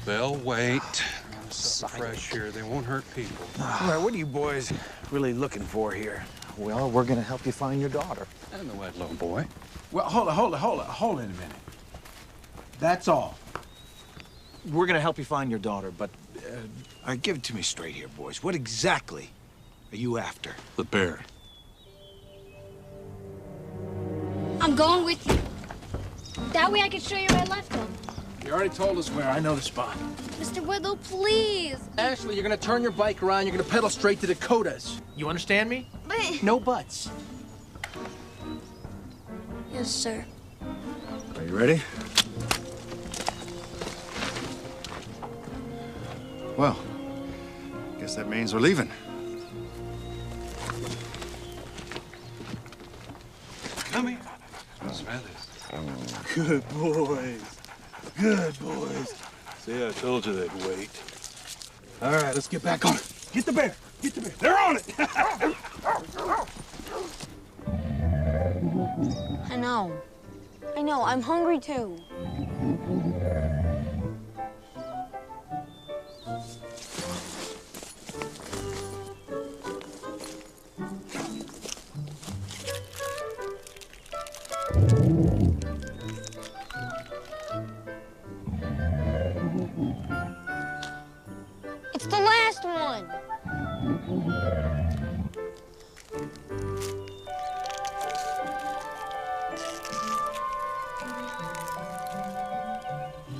They'll wait. Something fresh here. They won't hurt people. All right, what are you boys really looking for here? Well, we're gonna help you find your daughter. And the wet little boy. Well, hold it a minute. That's all. We're gonna help you find your daughter, but give it to me straight here, boys. What exactly are you after? The bear. I'm going with you. That way I can show you where I left them. You already told us where. I know the spot. Mr. Whitlow, please. Ashley, you're gonna turn your bike around. You're gonna pedal straight to Dakotas. You understand me? But... No buts. Yes, sir. Are you ready? Well, guess that means we're leaving. Come here. Smell this. Good boys. Good boys. See, I told you they'd wait. All right, let's get back on it. Get the bear. Get the bear. They're on it. I know. I know. I'm hungry too. It's the last one.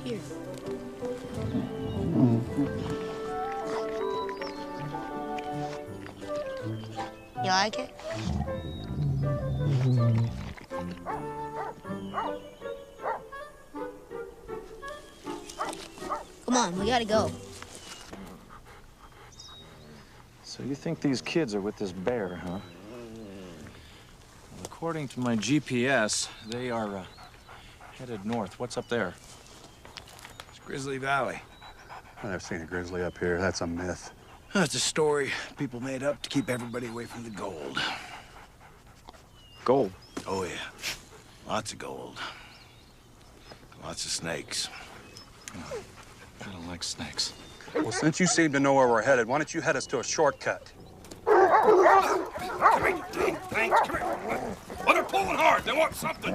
Here. You like it? Come on, we gotta go. So you think these kids are with this bear, huh? Well, according to my GPS, they are headed north. What's up there? It's Grizzly Valley. I've seen a grizzly up here. That's a myth. That's a story people made up to keep everybody away from the gold. Gold? Oh, yeah. Lots of gold. Lots of snakes. I don't like snakes. Well, since you seem to know where we're headed, why don't you head us to a shortcut? Come here, thanks. Come here. Well, they're pulling hard. They want something.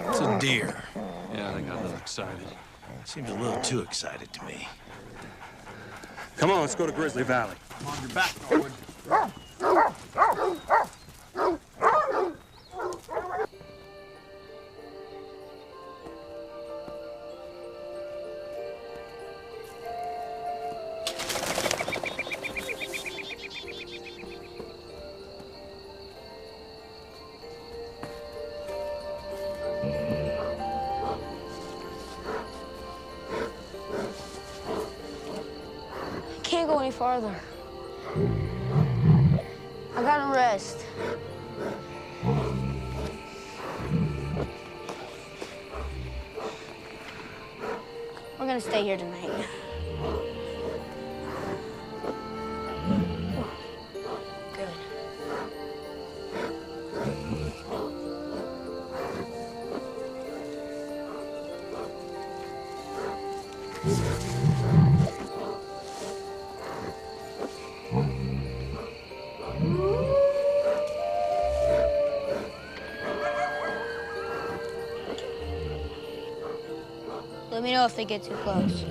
It's a deer. Yeah, they got a little excited. Seems a little too excited to me. Come on, let's go to Grizzly Valley. I'm on your back, Norwood. Can't go any farther. I gotta rest. We're gonna stay here tonight. Good. Let me know if they get too close.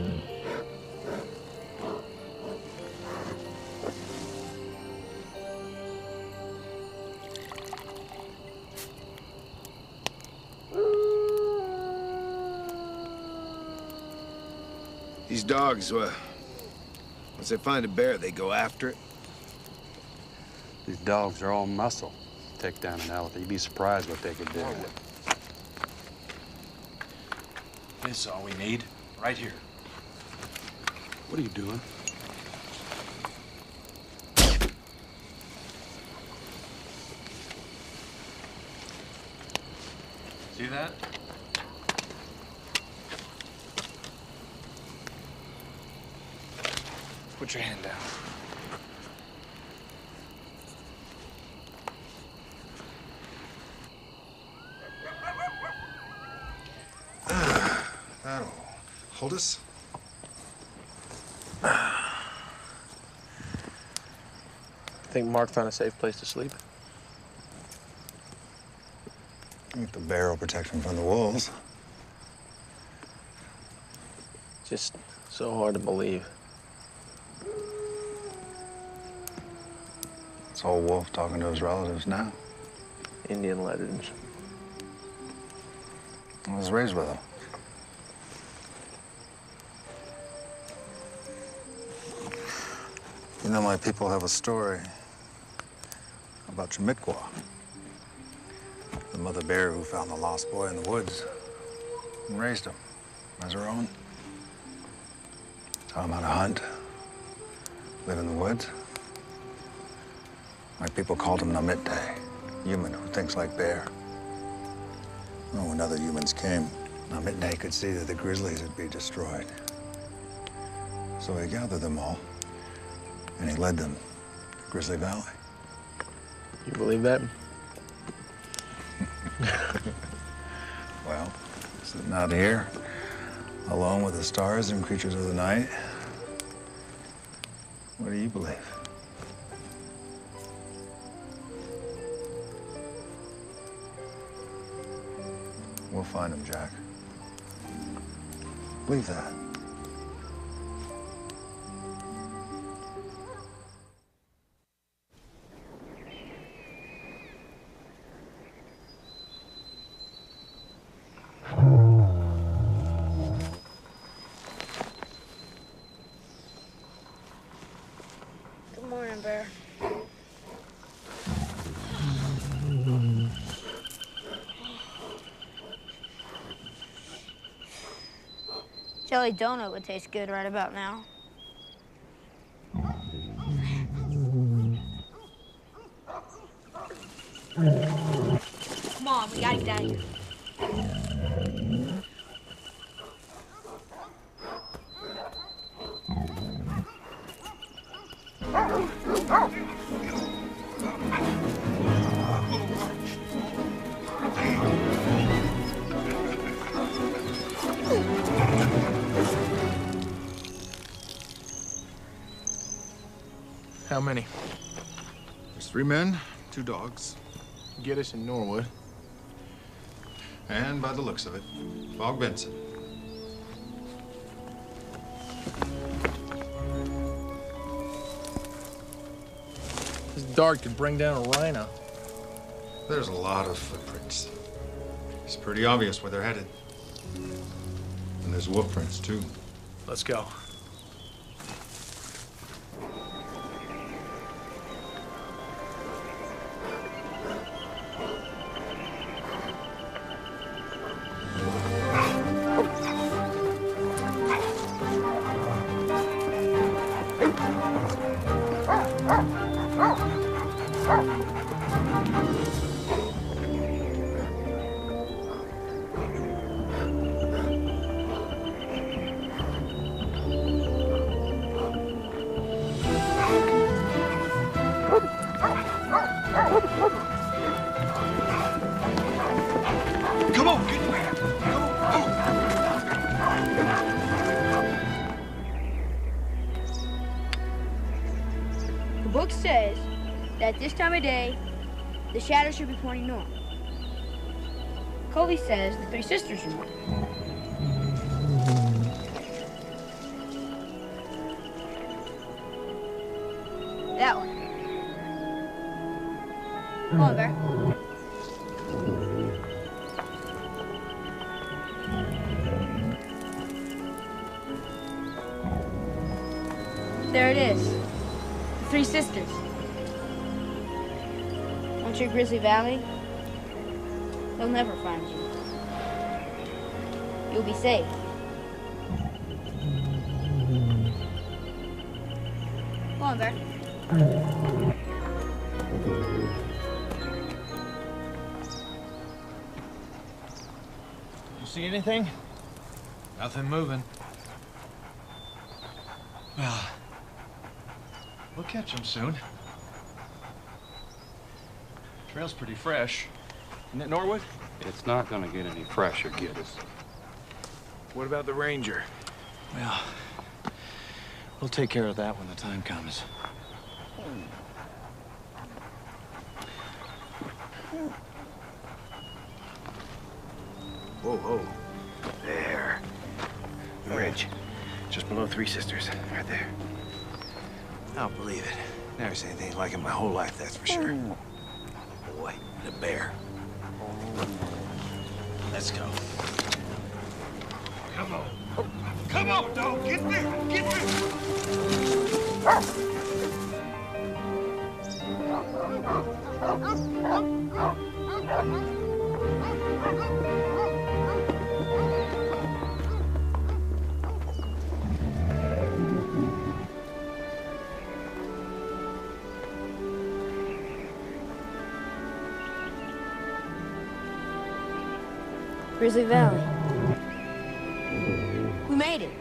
These dogs, once they find a bear, they go after it. These dogs are all muscle. Take down an elephant, you'd be surprised what they could do. This is all we need, right here. What are you doing? See that? Put your hand down. That'll hold us. Think Mark found a safe place to sleep? I think the bear will protect him from the wolves. Just so hard to believe. It's old wolf talking to his relatives now. Indian legends. I was raised with him. You know, my people have a story about Chimiquwa, the mother bear who found the lost boy in the woods and raised him as her own. Taught him how to hunt, live in the woods. My people called him Namitde, human who thinks like bear. Well, when other humans came, Namitde could see that the grizzlies would be destroyed. So he gathered them all, and he led them to Grizzly Valley. You believe that? Well, sitting out here, alone with the stars and creatures of the night, what do you believe? We'll find him, Jack. Believe that. Good morning, Bear. Jelly donut would taste good right about now. Come on, we gotta get out of here. How many? There's 3 men, 2 dogs. Get us in Norwood. And by the looks of it, Fog Benson. This dart could bring down a rhino. There's a lot of footprints. It's pretty obvious where they're headed. And there's wolf prints, too. Let's go. Come on, get back. The book says that this time of day, the shadow should be pointing north. Coley says the 3 sisters are north. That one. Come on, Bear. There it is. The Three Sisters. Once you're Grizzly Valley, they'll never find you. You'll be safe. Come on, Bear. You see anything? Nothing moving. Well, we'll catch them soon. Trail's pretty fresh. Isn't it, Norwood? It's not gonna get any fresher, Giddus. What about the ranger? Well, we'll take care of that when the time comes. Whoa, whoa. There. The ridge. Just below Three Sisters. Right there. I don't believe it. Never seen anything like it in my whole life, that's for sure. Boy, the bear. Let's go. Come on. Come on, dog. Get there. Get there. Grizzly Valley. We made it.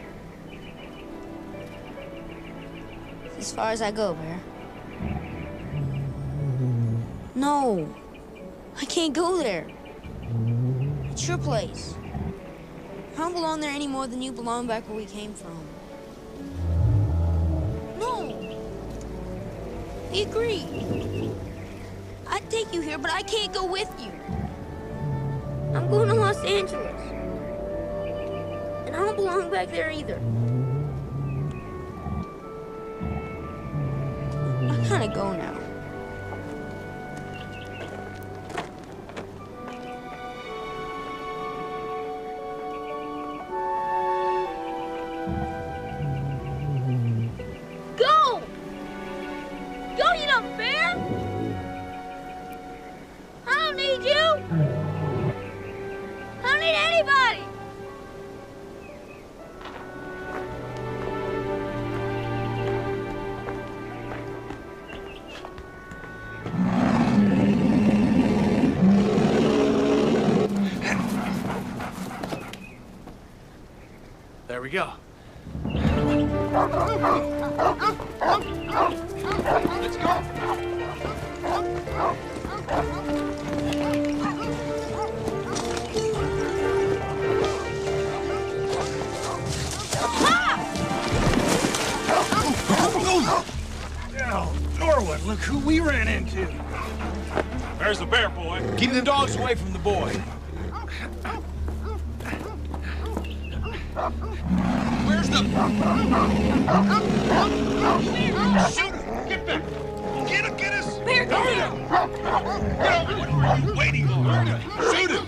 As far as I go, Bear. No. I can't go there. It's your place. I don't belong there any more than you belong back where we came from. No. We agreed. I'd take you here, but I can't go with you. I'm going to Los Angeles. And I don't belong back there either. I gotta go now. Go! Go, you dumb bear! I don't need you! I don't need anybody! There we go. Let's go. Now, Norwood, look who we ran into. There's the bear, boy. Keep the dogs away from the boy. Where's the... Shoot him! Get back! Get us! Bear, get here! Get over! What are you waiting on? Shoot him!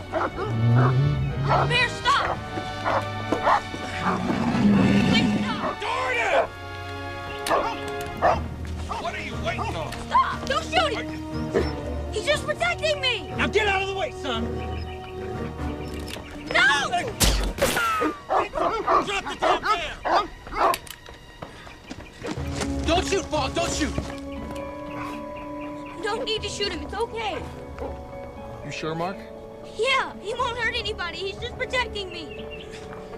Bear, stop! Please stop! Jordan! What are you waiting on? Stop! Don't shoot him! He's just protecting me! Now get out of the way, son! No! Drop the damn bear! Don't shoot, Fog, don't shoot! You don't need to shoot him, it's okay. You sure, Mark? Yeah, he won't hurt anybody, he's just protecting me.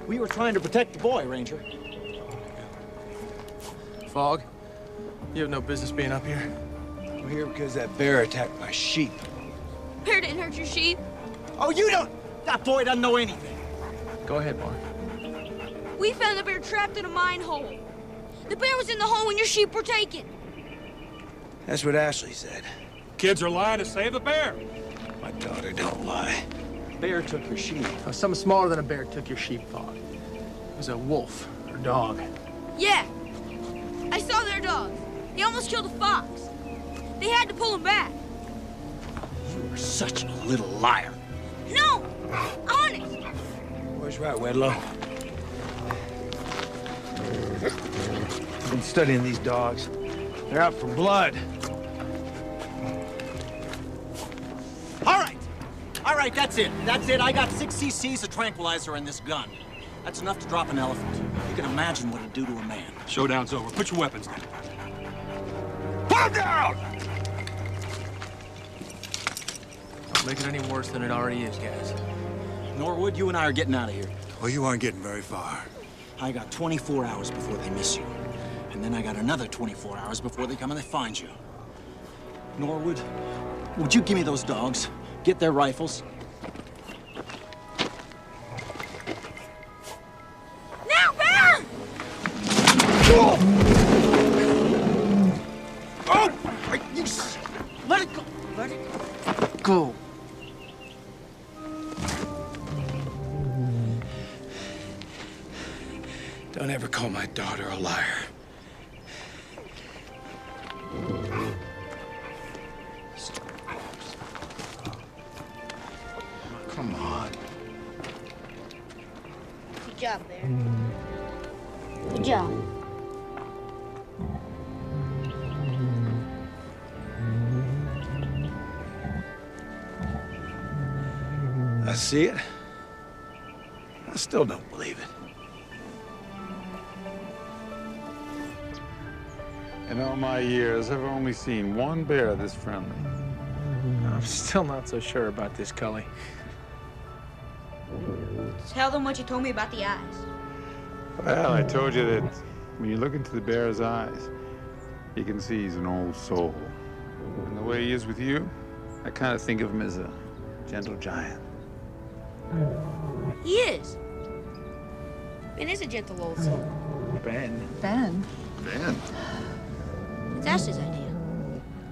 We were trying to protect the boy, Ranger. Fog, you have no business being up here. We're here because that bear attacked my sheep. Bear didn't hurt your sheep. Oh, you don't... That boy doesn't know anything. Go ahead, Mark. We found the bear trapped in a mine hole. The bear was in the hole when your sheep were taken. That's what Ashley said. Kids are lying to save the bear. My daughter don't lie. Bear took your sheep. Something smaller than a bear took your sheep, Fog. It was a wolf or dog. Yeah, I saw their dogs. They almost killed a fox. They had to pull him back. You are such a little liar. No, honest. Boy's right, Wedlow. I've been studying these dogs. They're out for blood. All right, that's it. That's it. I got 6 cc's of tranquilizer in this gun. That's enough to drop an elephant. You can imagine what it'd do to a man. Showdown's over. Put your weapons down. Put them down! Don't make it any worse than it already is, guys. Norwood, you and I are getting out of here. Well, you aren't getting very far. I got 24 hours before they miss you. And then I got another 24 hours before they come and they find you. Norwood, would you give me those dogs? Get their rifles. Now, Bear! Oh! You let it go. Let it go. Don't ever call my daughter a liar. Come on. Good job, Bear. Good job. I see it. I still don't believe it. In all my years, I've only seen one bear this friendly. I'm still not so sure about this, Cully. Tell them what you told me about the eyes. Well, I told you that when you look into the bear's eyes, you can see he's an old soul. And the way he is with you, I kind of think of him as a gentle giant. He is. Ben is a gentle old soul. Ben. Ben? Ben? It's Ash's idea.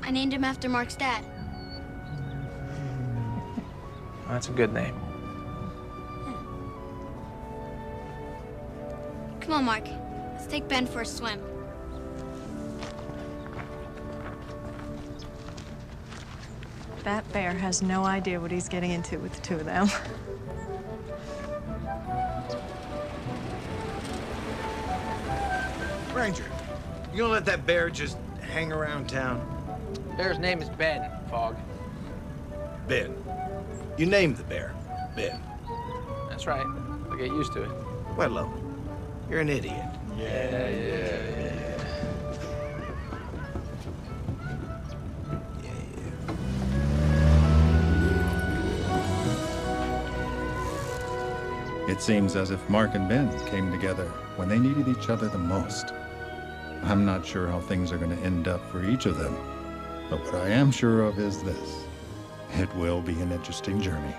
I named him after Mark's dad. That's a good name. Come on, Mark. Let's take Ben for a swim. That bear has no idea what he's getting into with the two of them. Ranger, you gonna let that bear just hang around town? Bear's name is Ben, Fogg. Ben. You named the bear Ben. That's right. I'll get used to it. Well, you're an idiot. Yeah. It seems as if Mark and Ben came together when they needed each other the most. I'm not sure how things are going to end up for each of them, but what I am sure of is this: it will be an interesting journey.